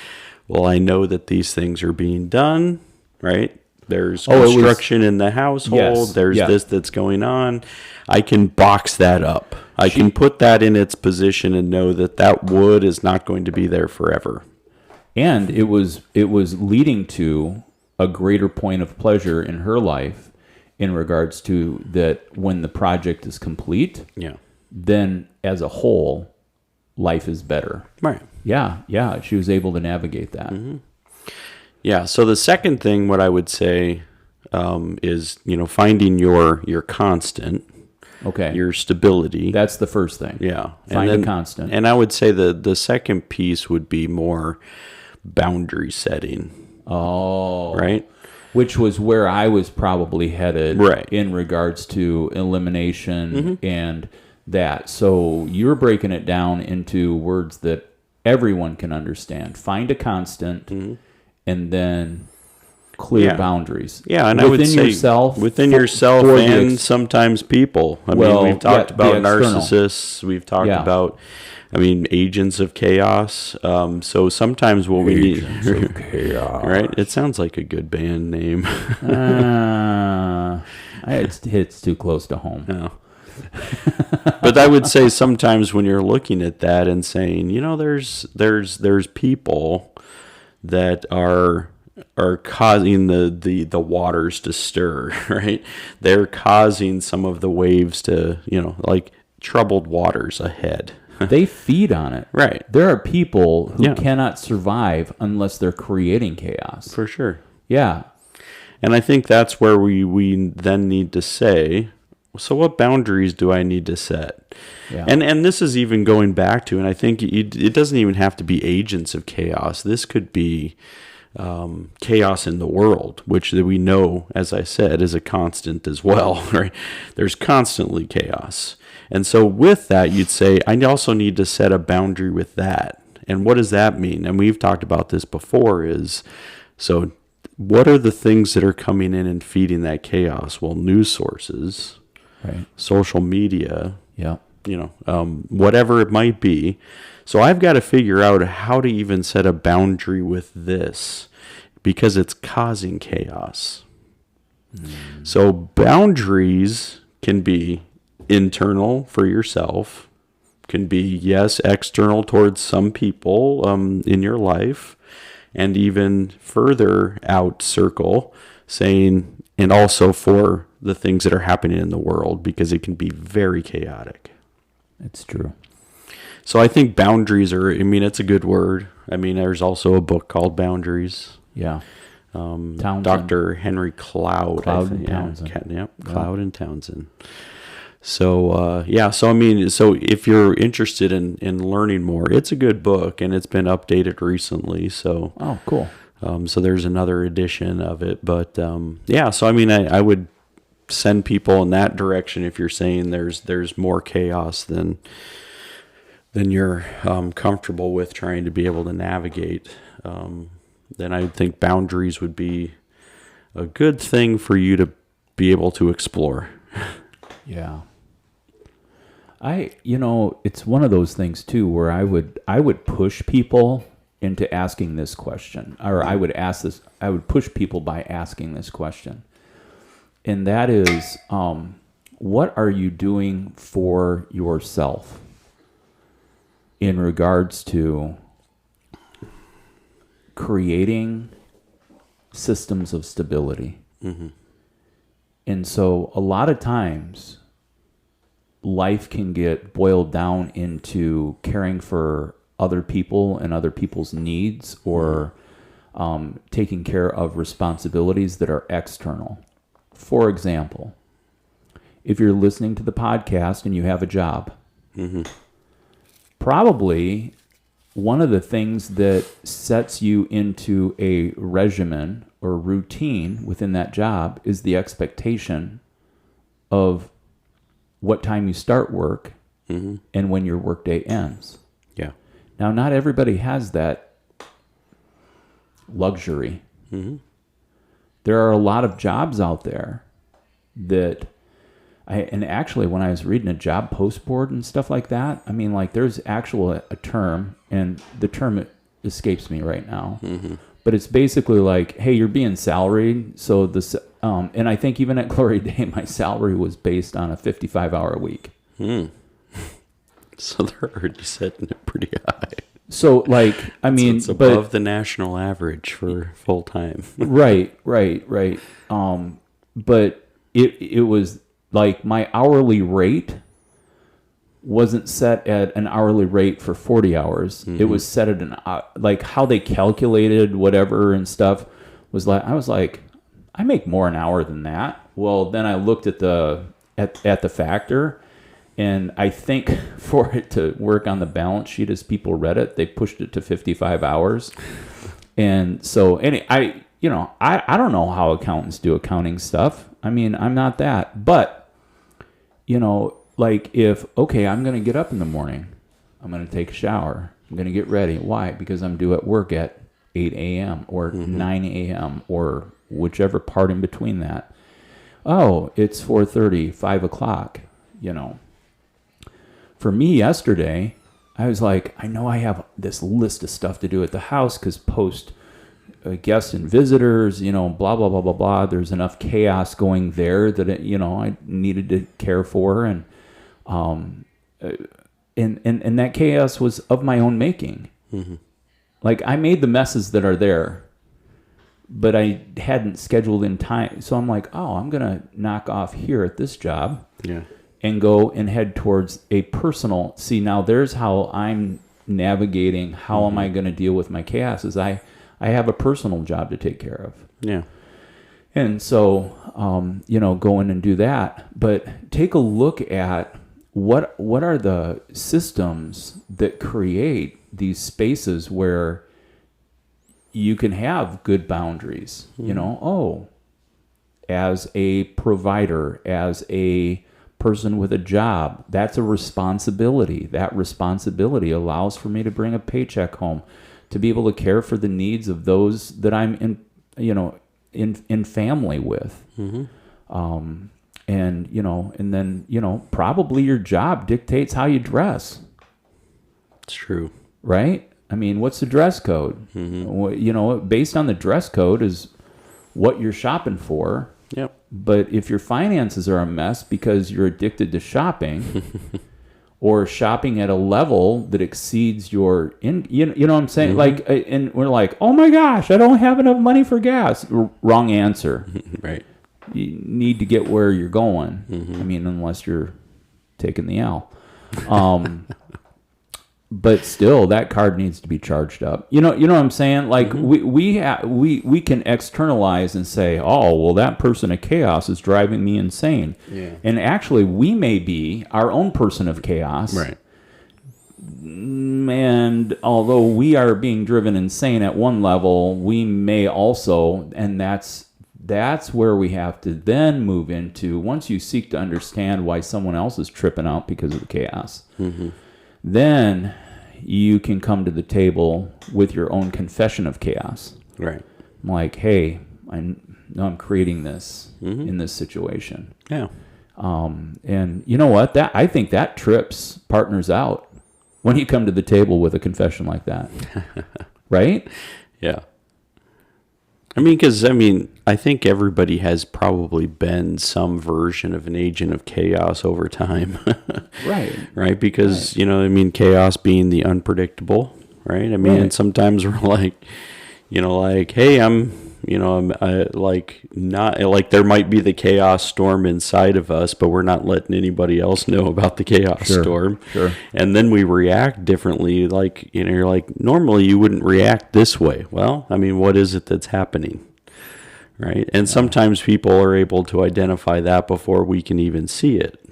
well, I know that these things are being done, right? There's construction in the household. Yes, There's this that's going on. I can box that up. I can put that in its position and know that wood is not going to be there forever. And it was leading to a greater point of pleasure in her life in regards to that when the project is complete, then as a whole, life is better. Right. Yeah. She was able to navigate that. Yeah. So the second thing, what I would say, is finding your constant, your stability. That's the first thing. Yeah. Find a constant. And I would say the second piece would be more boundary setting. Oh. Right. Which was where I was probably headed, right, in regards to elimination and that. So you're breaking it down into words that everyone can understand. Find a constant, and then clear boundaries. Yeah, and I would say within yourself and sometimes people. I mean, we've talked about narcissists. We've talked about, agents of chaos. So sometimes what we need, of chaos, right? It sounds like a good band name. It hits too close to home. No. But I would say sometimes when you're looking at that and saying, there's people that are causing the waters to stir, right? They're causing some of the waves to, like troubled waters ahead. They feed on it. Right. There are people who cannot survive unless they're creating chaos. For sure. Yeah. And I think that's where we then need to say, so what boundaries do I need to set? Yeah. And this is even going back to, and I think it doesn't even have to be agents of chaos. This could be chaos in the world, which we know, as I said, is a constant as well, right? There's constantly chaos. And so with that, you'd say, I also need to set a boundary with that. And what does that mean? And we've talked about this before so what are the things that are coming in and feeding that chaos? Well, news sources, right, social media, whatever it might be. So I've got to figure out how to even set a boundary with this because it's causing chaos. So boundaries can be internal for yourself, can be, yes, external towards some people in your life, and even further out circle, saying, and also for the things that are happening in the world, because it can be very chaotic. It's true. So I think boundaries it's a good word. There's also a book called Boundaries. Yeah. Townsend. Dr. Henry Cloud. Cloud and Townsend. Cloud and Townsend. So, so I mean, so if you're interested in learning more, it's a good book, and it's been updated recently. So, Oh, cool. so there's another edition of it. But, so I mean, I would send people in that direction if you're saying there's more chaos than you're comfortable with trying to be able to navigate. Then I think boundaries would be a good thing for you to be able to explore. Yeah. It's one of those things too where I would push people into asking this question, or I would push people by asking this question. And that is, what are you doing for yourself in regards to creating systems of stability? Mm-hmm. And so a lot of times life can get boiled down into caring for other people and other people's needs, or taking care of responsibilities that are external. For example, if you're listening to the podcast and you have a job, Mm-hmm. probably one of the things that sets you into a regimen or routine within that job is the expectation of what time you start work Mm-hmm. and when your workday ends. Yeah. Now, not everybody has that luxury. Mm-hmm. There are a lot of jobs out there that and actually when I was reading a job post board and stuff like that, I mean, like, there's a term, and the term escapes me right now, Mm-hmm. but it's basically like, hey, you're being salaried. So this, and I think even at Glory Day, my salary was based on a 55-hour week. So they're already setting it pretty high. So, like, I mean, it's above the national average for full time. right. But it was like my hourly rate wasn't set at an hourly rate for 40 hours. Mm-hmm. It was set at like how they calculated whatever and stuff was like, I was like, I make more an hour than that. Well, then I looked at the factor, and I think for it to work on the balance sheet as people read it, they pushed it to 55 hours. And so, I don't know how accountants do accounting stuff. I mean, I'm not that. But, like, I'm going to get up in the morning. I'm going to take a shower. I'm going to get ready. Why? Because I'm due at work at 8 a.m. or 9 a.m. or whichever part in between that. Oh, it's 4:30, 5 o'clock, For me yesterday, I was like, I know I have this list of stuff to do at the house because post guests and visitors, blah, blah, blah, blah, blah. There's enough chaos going there that, I needed to care for. And that chaos was of my own making. Mm-hmm. Like, I made the messes that are there, but I hadn't scheduled in time. So I'm like, I'm going to knock off here at this job. Yeah. And go and head towards a personal. See, now there's how I'm navigating. How am I going to deal with my chaos? Is I have a personal job to take care of. Yeah. And so, go in and do that. But take a look at what are the systems that create these spaces where you can have good boundaries. As a provider, as a person with a job, that's a responsibility. That responsibility allows for me to bring a paycheck home, to be able to care for the needs of those that I'm in family with. Mm-hmm. And then probably your job dictates how you dress. It's true. Right? I mean, what's the dress code? Mm-hmm. Based on the dress code is what you're shopping for. Yep. But if your finances are a mess because you're addicted to shopping or shopping at a level that exceeds your you know what I'm saying? Like, and we're like, oh my gosh, I don't have enough money for gas. Wrong answer. Right. You need to get where you're going. Mm-hmm. I mean, unless you're taking the L. but still, that card needs to be charged up. You know what I'm saying? Like we can externalize and say, oh, well, that person of chaos is driving me insane. Yeah. And actually, we may be our own person of chaos. Right. And although we are being driven insane at one level, we may also, and that's where we have to then move into, once you seek to understand why someone else is tripping out because of the chaos, then you can come to the table with your own confession of chaos. Right. Like, hey, I know I'm creating this in this situation. Yeah. And you know what? I think that trips partners out when you come to the table with a confession like that. Right? Yeah. I think everybody has probably been some version of an agent of chaos over time. Right. Right? Because, chaos being the unpredictable, right? And sometimes we're like, hey, there might be the chaos storm inside of us, but we're not letting anybody else know about the chaos storm. Sure. And then we react differently. Like, you're like, normally you wouldn't react this way. Well, what is it that's happening? Right. And sometimes people are able to identify that before we can even see it.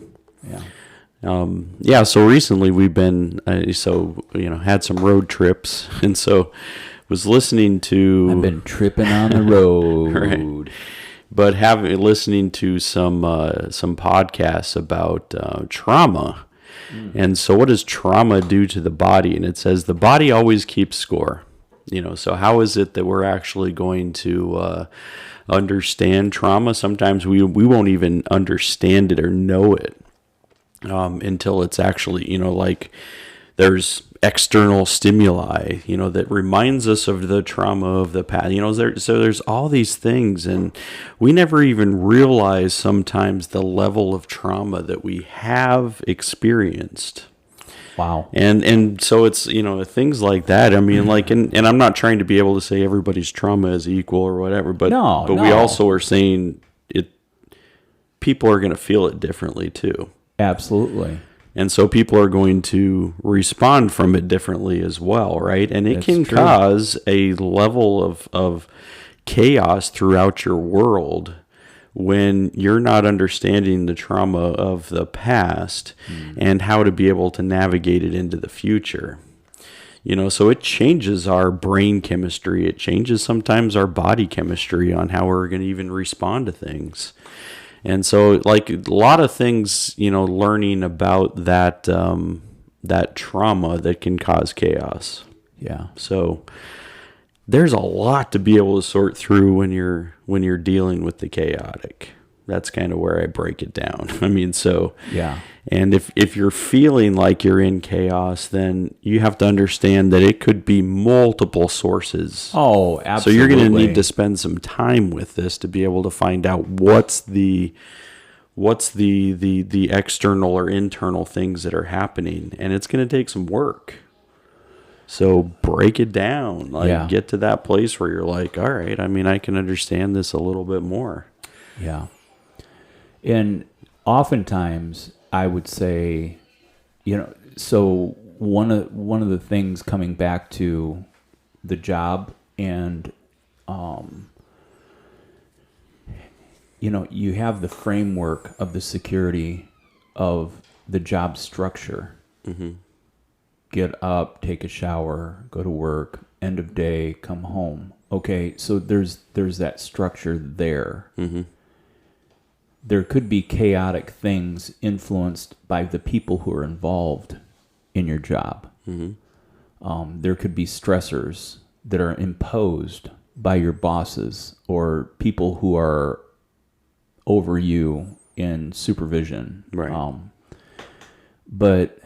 Yeah. So recently we've been, had some road trips. And so was listening to... I've been tripping on the road. Right. But listening to some podcasts about trauma. And so what does trauma do to the body? And it says the body always keeps score. So how is it that we're actually going to understand trauma? Sometimes we won't even understand it or know it until it's actually, there's external stimuli, that reminds us of the trauma of the past. So there's all these things, and we never even realize sometimes the level of trauma that we have experienced. Wow. And so it's, things like that. And I'm not trying to be able to say everybody's trauma is equal or whatever, but we also are saying people are going to feel it differently too. Absolutely. And so people are going to respond from it differently as well, right? And it can true. cause a level of chaos throughout your world when you're not understanding the trauma of the past and how to be able to navigate it into the future. So it changes our brain chemistry. It changes sometimes our body chemistry on how we're going to even respond to things. And so, like, a lot of things, learning about that trauma that can cause chaos. Yeah. So there's a lot to be able to sort through when you're dealing with the chaotic. That's kind of where I break it down. Yeah. And if you're feeling like you're in chaos, then you have to understand that it could be multiple sources. Oh, absolutely. So you're going to need to spend some time with this to be able to find out what's the external or internal things that are happening, and it's going to take some work. So break it down, get to that place where you're like, all right, I can understand this a little bit more. Yeah. And oftentimes I would say, so one of the things coming back to the job and, you have the framework of the security of the job structure. Mm-hmm. Get up, take a shower, go to work, end of day, come home. Okay, so there's that structure there. Mm-hmm. There could be chaotic things influenced by the people who are involved in your job. Mm-hmm. There could be stressors that are imposed by your bosses or people who are over you in supervision. Right. But,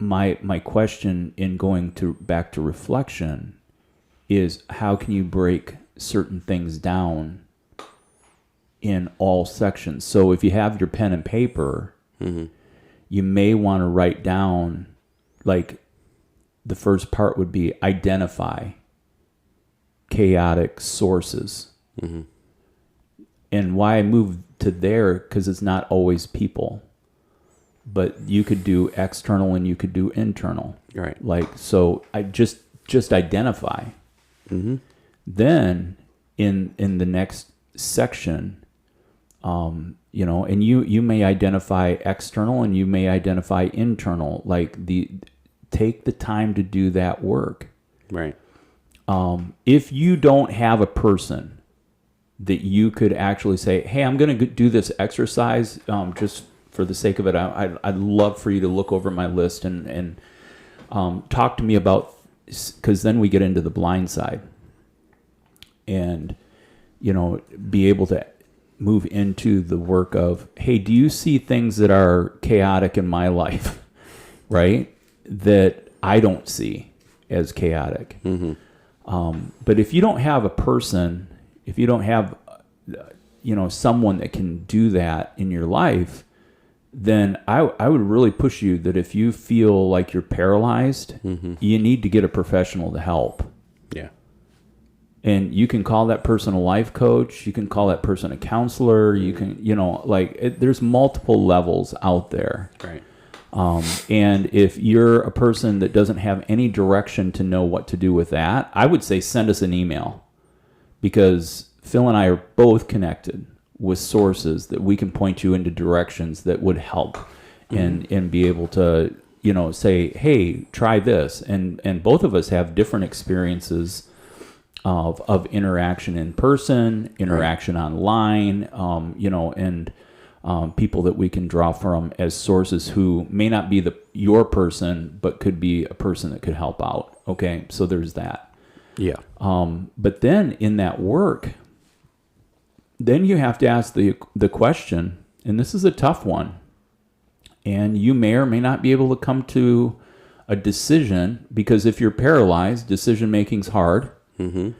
my question in going back to reflection is, how can you break certain things down in all sections? So if you have your pen and paper, you may want to write down, like, the first part would be identify chaotic sources. Mm-hmm. And why I moved to there, because it's not always people. but you could do external and you could do internal. Right. Like, so I just identify. Then in the next section, you know, and you may identify external and you may identify internal, like take the time to do that work. Right. If you don't have a person that you could actually say, hey, I'm going to do this exercise, just for the sake of it, I'd love for you to look over my list and talk to me about, because then we get into the blind side and, you know, be able to move into the work of, hey, do you see things that are chaotic in my life, right, that I don't see as chaotic? But if you don't have a person, if you don't have, you know, someone that can do that in your life, then I would really push you that if you feel like you're paralyzed, you need to get a professional to help. Yeah. And you can call that person a life coach. You can call that person a counselor. You can, you know, like there's multiple levels out there. Right. And if you're a person that doesn't have any direction to know what to do with that, I would say send us an email, because Phil and I are both connected with sources that we can point you into directions that would help and be able to, you know, say, hey, try this. And both of us have different experiences of interaction in person, interaction online, you know, and people that we can draw from as sources who may not be your person, but could be a person that could help out. Okay, so there's that. Yeah. But then in that work, then you have to ask the question, and this is a tough one, and you may or may not be able to come to a decision, because if you're paralyzed, decision making's hard. You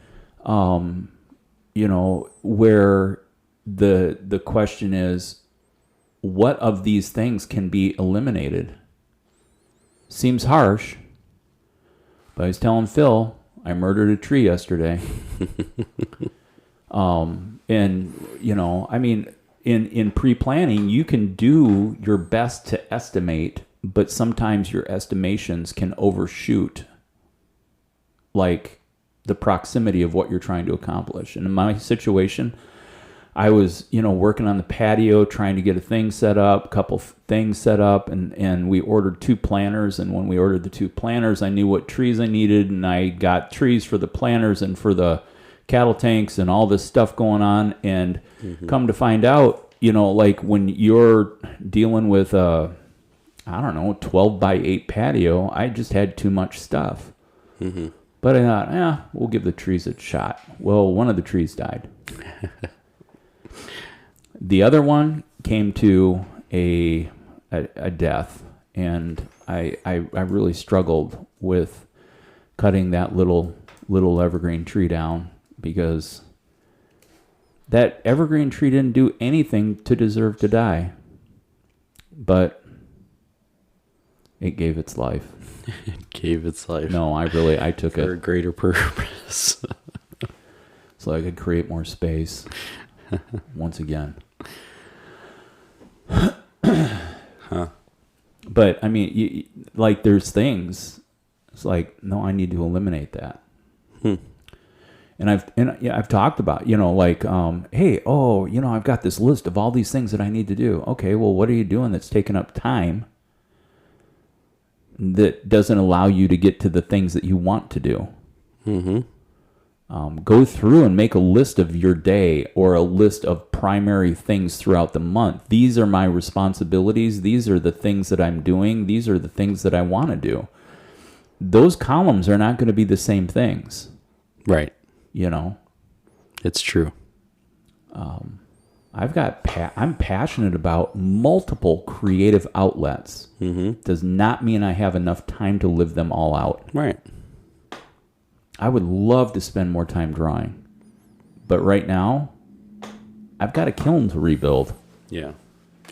know, where the question is, what of these things can be eliminated? Seems harsh, but I was telling Phil, I murdered a tree yesterday. And, you know, I mean, in pre-planning, you can do your best to estimate, but sometimes your estimations can overshoot, like, the proximity of what you're trying to accomplish. And in my situation, I was, you know, working on the patio, trying to get a thing set up, a couple things set up, and we ordered 2 planters. And when we ordered the 2 planters, I knew what trees I needed, and I got trees for the planters and for the cattle tanks and all this stuff going on. And come to find out, you know, like when you're dealing with a, I don't know, 12 by 8 patio, I just had too much stuff. But I thought, we'll give the trees a shot. Well, one of the trees died. The other one came to a death, and I really struggled with cutting that little evergreen tree down, because that evergreen tree didn't do anything to deserve to die, but it gave its life. It gave its life. No, I took it for a greater purpose. so I could create more space once again. But I mean, like, there's things. It's like, no, I need to eliminate that. And I've talked about, you know, like, hey, you know, I've got this list of all these things that I need to do. Okay, well, what are you doing that's taking up time that doesn't allow you to get to the things that you want to do? Go through and make a list of your day, or a list of primary things throughout the month. These are my responsibilities. These are the things that I'm doing. These are the things that I want to do. Those columns are not going to be the same things. Right. You know? It's true. I'm passionate about multiple creative outlets. Does not mean I have enough time to live them all out. Right. I would love to spend more time drawing, but right now, I've got a kiln to rebuild. Yeah.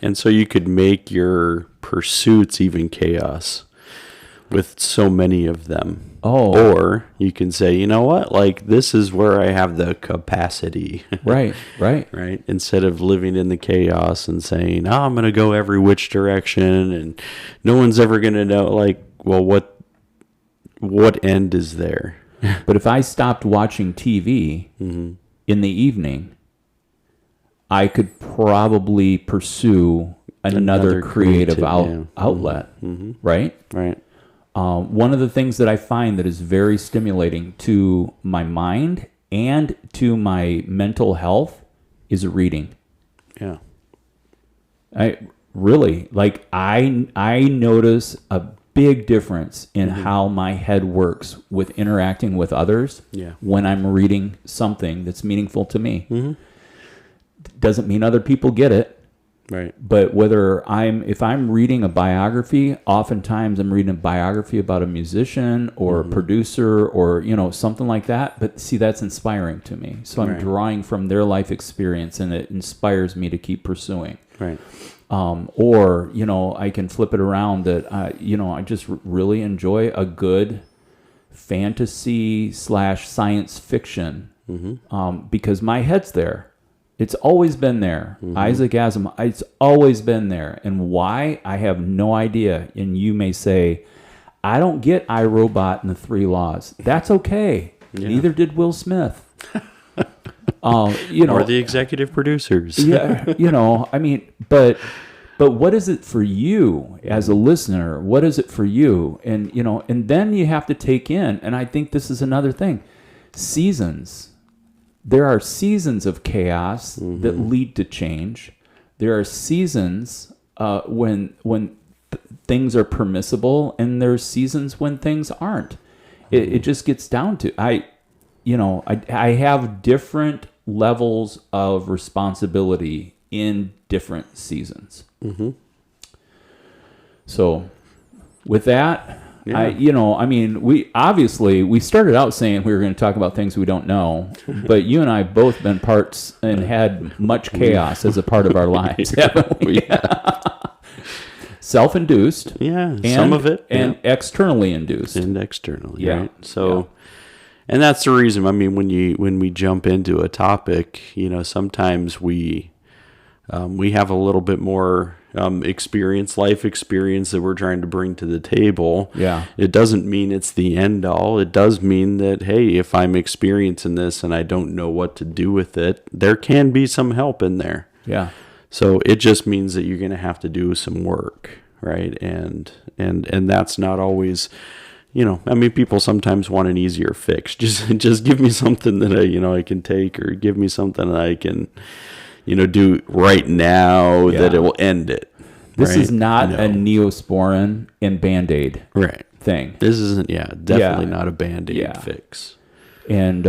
And so you could make your pursuits even chaos with so many of them. Oh, Or you can say, you know what, like this is where I have the capacity. right. Right? Instead of living in the chaos and saying, oh, I'm going to go every which direction and no one's ever going to know, like, well, what end is there? But if I stopped watching TV in the evening, I could probably pursue another creative outlet, right? Right. One of the things that I find that is very stimulating to my mind and to my mental health is reading. Yeah. I really like I notice a big difference in how my head works with interacting with others when I'm reading something that's meaningful to me. Doesn't mean other people get it. Right. But if I'm reading a biography, oftentimes I'm reading a biography about a musician or a producer or, something like that. But see, that's inspiring to me. So I'm drawing from their life experience and it inspires me to keep pursuing. Right. Or, I can flip it around that, I just really enjoy a good fantasy / science fiction because my head's there. It's always been there. Isaac Asimov, it's always been there. And why? I have no idea. And you may say, I don't get iRobot and the 3 Laws. That's okay. Yeah. Neither did Will Smith. Or the executive producers. Yeah, but what is it for you as a listener? What is it for you? And, and then you have to take in, and I think this is another thing, seasons. There are seasons of chaos that lead to change. There are seasons when things are permissible, and there's seasons when things aren't. It just gets down to I have different levels of responsibility in different seasons. So, with that. Yeah. We started out saying we were going to talk about things we don't know, but you and I have both been parts and had much chaos as a part of our lives, haven't we? Yeah. Self-induced. Yeah, some of it. And externally induced. And externally, right? So, and that's the reason, when we jump into a topic, sometimes we have a little bit more life experience that we're trying to bring to the table. Yeah. It doesn't mean it's the end all. It does mean that, hey, if I'm experiencing this and I don't know what to do with it, there can be some help in there. Yeah. So it just means that you're going to have to do some work, right? And that's not always, people sometimes want an easier fix. Just give me something that I can take, or give me something that I can do right now that it will end it. This is not a Neosporin and Band-Aid thing. This isn't, definitely not a Band-Aid fix. And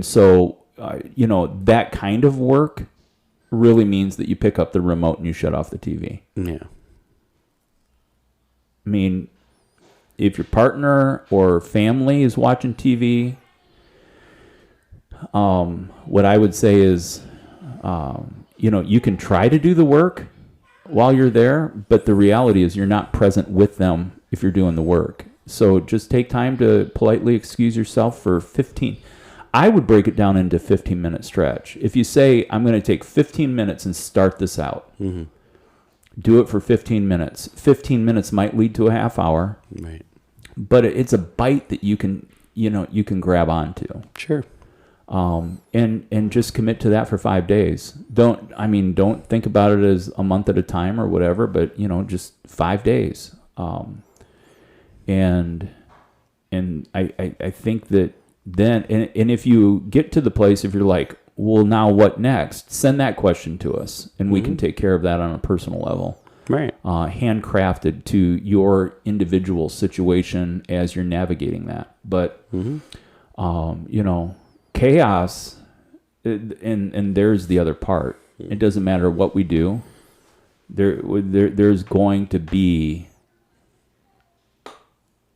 so, that kind of work really means that you pick up the remote and you shut off the TV. Yeah. I mean, if your partner or family is watching TV, what I would say is, you can try to do the work while you're there, but the reality is you're not present with them if you're doing the work. So just take time to politely excuse yourself for 15. I would break it down into 15-minute stretch. If you say, I'm going to take 15 minutes and start this out, do it for 15 minutes. 15 minutes might lead to a half hour, right? But it's a bite that you can grab onto. Sure. And just commit to that for 5 days. Don't think about it as a month at a time or whatever, but just 5 days. And I think that then, and if you get to the place, if you're like, well, now what next? Send that question to us, and we can take care of that on a personal level. Right. Handcrafted to your individual situation as you're navigating that. But, chaos, and there's the other part. It doesn't matter what we do. There's going to be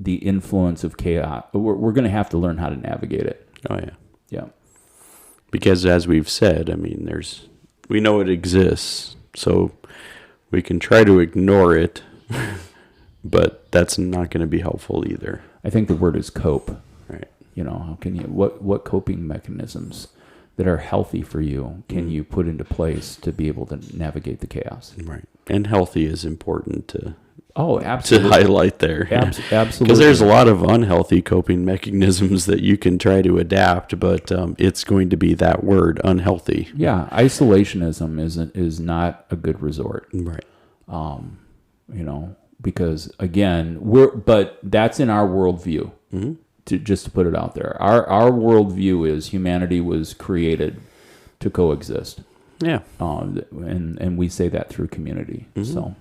the influence of chaos. We're going to have to learn how to navigate it. Oh yeah, yeah. Because as we've said, we know it exists, so we can try to ignore it, but that's not going to be helpful either. I think the word is cope. Right. How can you what coping mechanisms that are healthy for you can you put into place to be able to navigate the chaos? Right. And healthy is important to absolutely. highlight there. Absolutely. Because there's a lot of unhealthy coping mechanisms that you can try to adapt, but it's going to be that word, unhealthy. Yeah, isolationism is not a good resort. Right. Because again, but that's in our worldview. Mm-hmm. To put it out there, our worldview is humanity was created to coexist. Yeah. And we say that through community. Mm-hmm. So,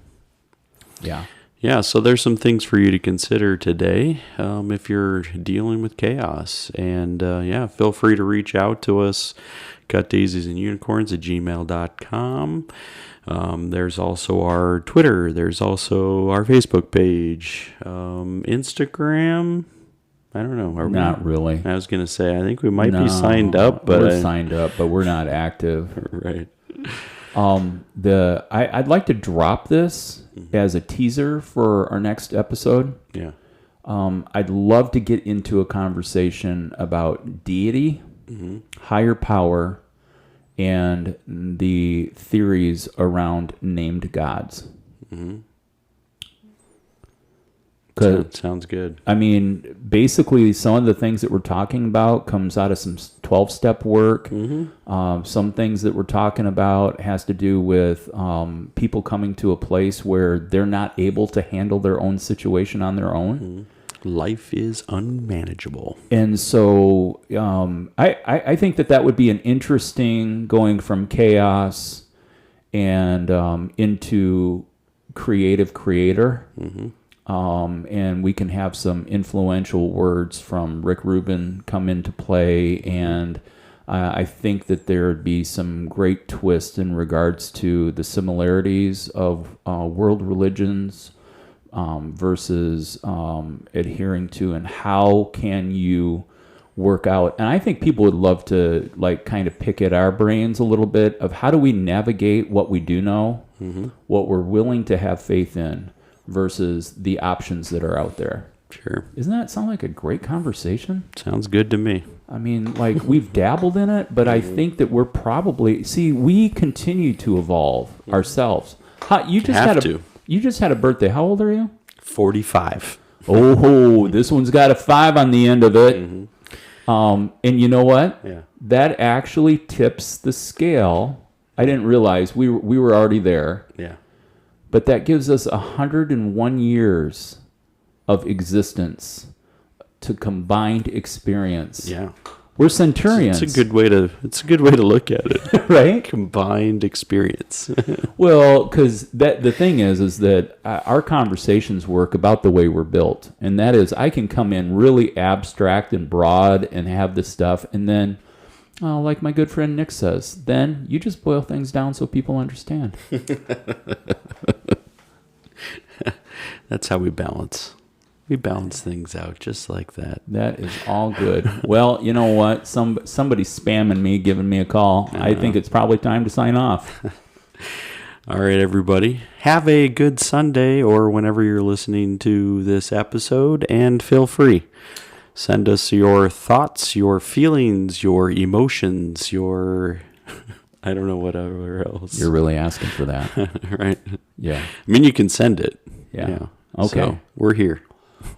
yeah. Yeah, so there's some things for you to consider today if you're dealing with chaos. And feel free to reach out to us, cutdaisiesandunicorns@gmail.com. There's also our Twitter. There's also our Facebook page. Instagram. I don't know. Are not we? Really. I was going to say, I think we might be signed up. But we're signed up, but we're not active. Right. I'd like to drop this as a teaser for our next episode. Yeah. I'd love to get into a conversation about deity, higher power, and the theories around named gods. Mm-hmm. Sounds good. I mean, basically, some of the things that we're talking about comes out of some 12-step work. Mm-hmm. Some things that we're talking about has to do with people coming to a place where they're not able to handle their own situation on their own. Mm-hmm. Life is unmanageable. And so I think that would be an interesting going from chaos and into creative creator. Mm-hmm. And we can have some influential words from Rick Rubin come into play, and I think that there would be some great twists in regards to the similarities of world religions versus adhering to, and how can you work out. And I think people would love to kind of pick at our brains a little bit of how do we navigate what we do know, what we're willing to have faith in, versus the options that are out there. Sure. Doesn't that sound like a great conversation? Sounds good to me. I mean, we've dabbled in it, but I think that we're probably... See, we continue to evolve ourselves. You just had a birthday. How old are you? 45. Oh, this one's got a 5 on the end of it. Mm-hmm. And you know what? Yeah. That actually tips the scale. I didn't realize we were already there. Yeah. But that gives us 101 years of existence to combined experience. Yeah. We're centurions. It's a good way to look at it. Right? Combined experience. Well, because the thing is that our conversations work about the way we're built. And that is, I can come in really abstract and broad and have this stuff, and then, like my good friend Nick says, then you just boil things down so people understand. That's how we balance. We balance things out just like that. That is all good. Well, you know what? Somebody's spamming me, giving me a call. I think it's probably time to sign off. All right, everybody. Have a good Sunday or whenever you're listening to this episode, and feel free. Send us your thoughts, your feelings, your emotions, your... I don't know whatever else. You're really asking for that. Right? Yeah. I mean, you can send it. Yeah. Okay. So we're here.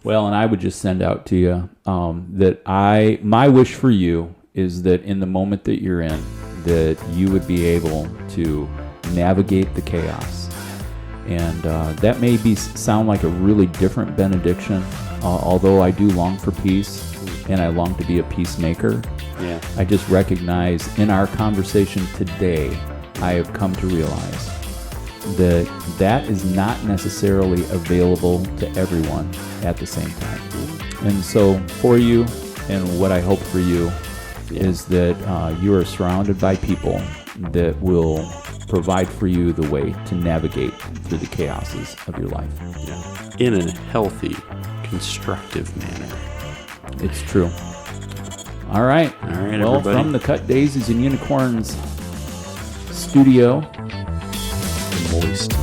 Well, and I would just send out to you that my wish for you is that in the moment that you're in, that you would be able to navigate the chaos. And that may sound like a really different benediction, although I do long for peace and I long to be a peacemaker. Yeah. I just recognize in our conversation today, I have come to realize that is not necessarily available to everyone at the same time. And so for you, and what I hope for you, is that you are surrounded by people that will provide for you the way to navigate through the chaoses of your life. Yeah. In a healthy, constructive manner. It's true. All right. Well, everybody. From the Cut Daisies and Unicorns studio, moist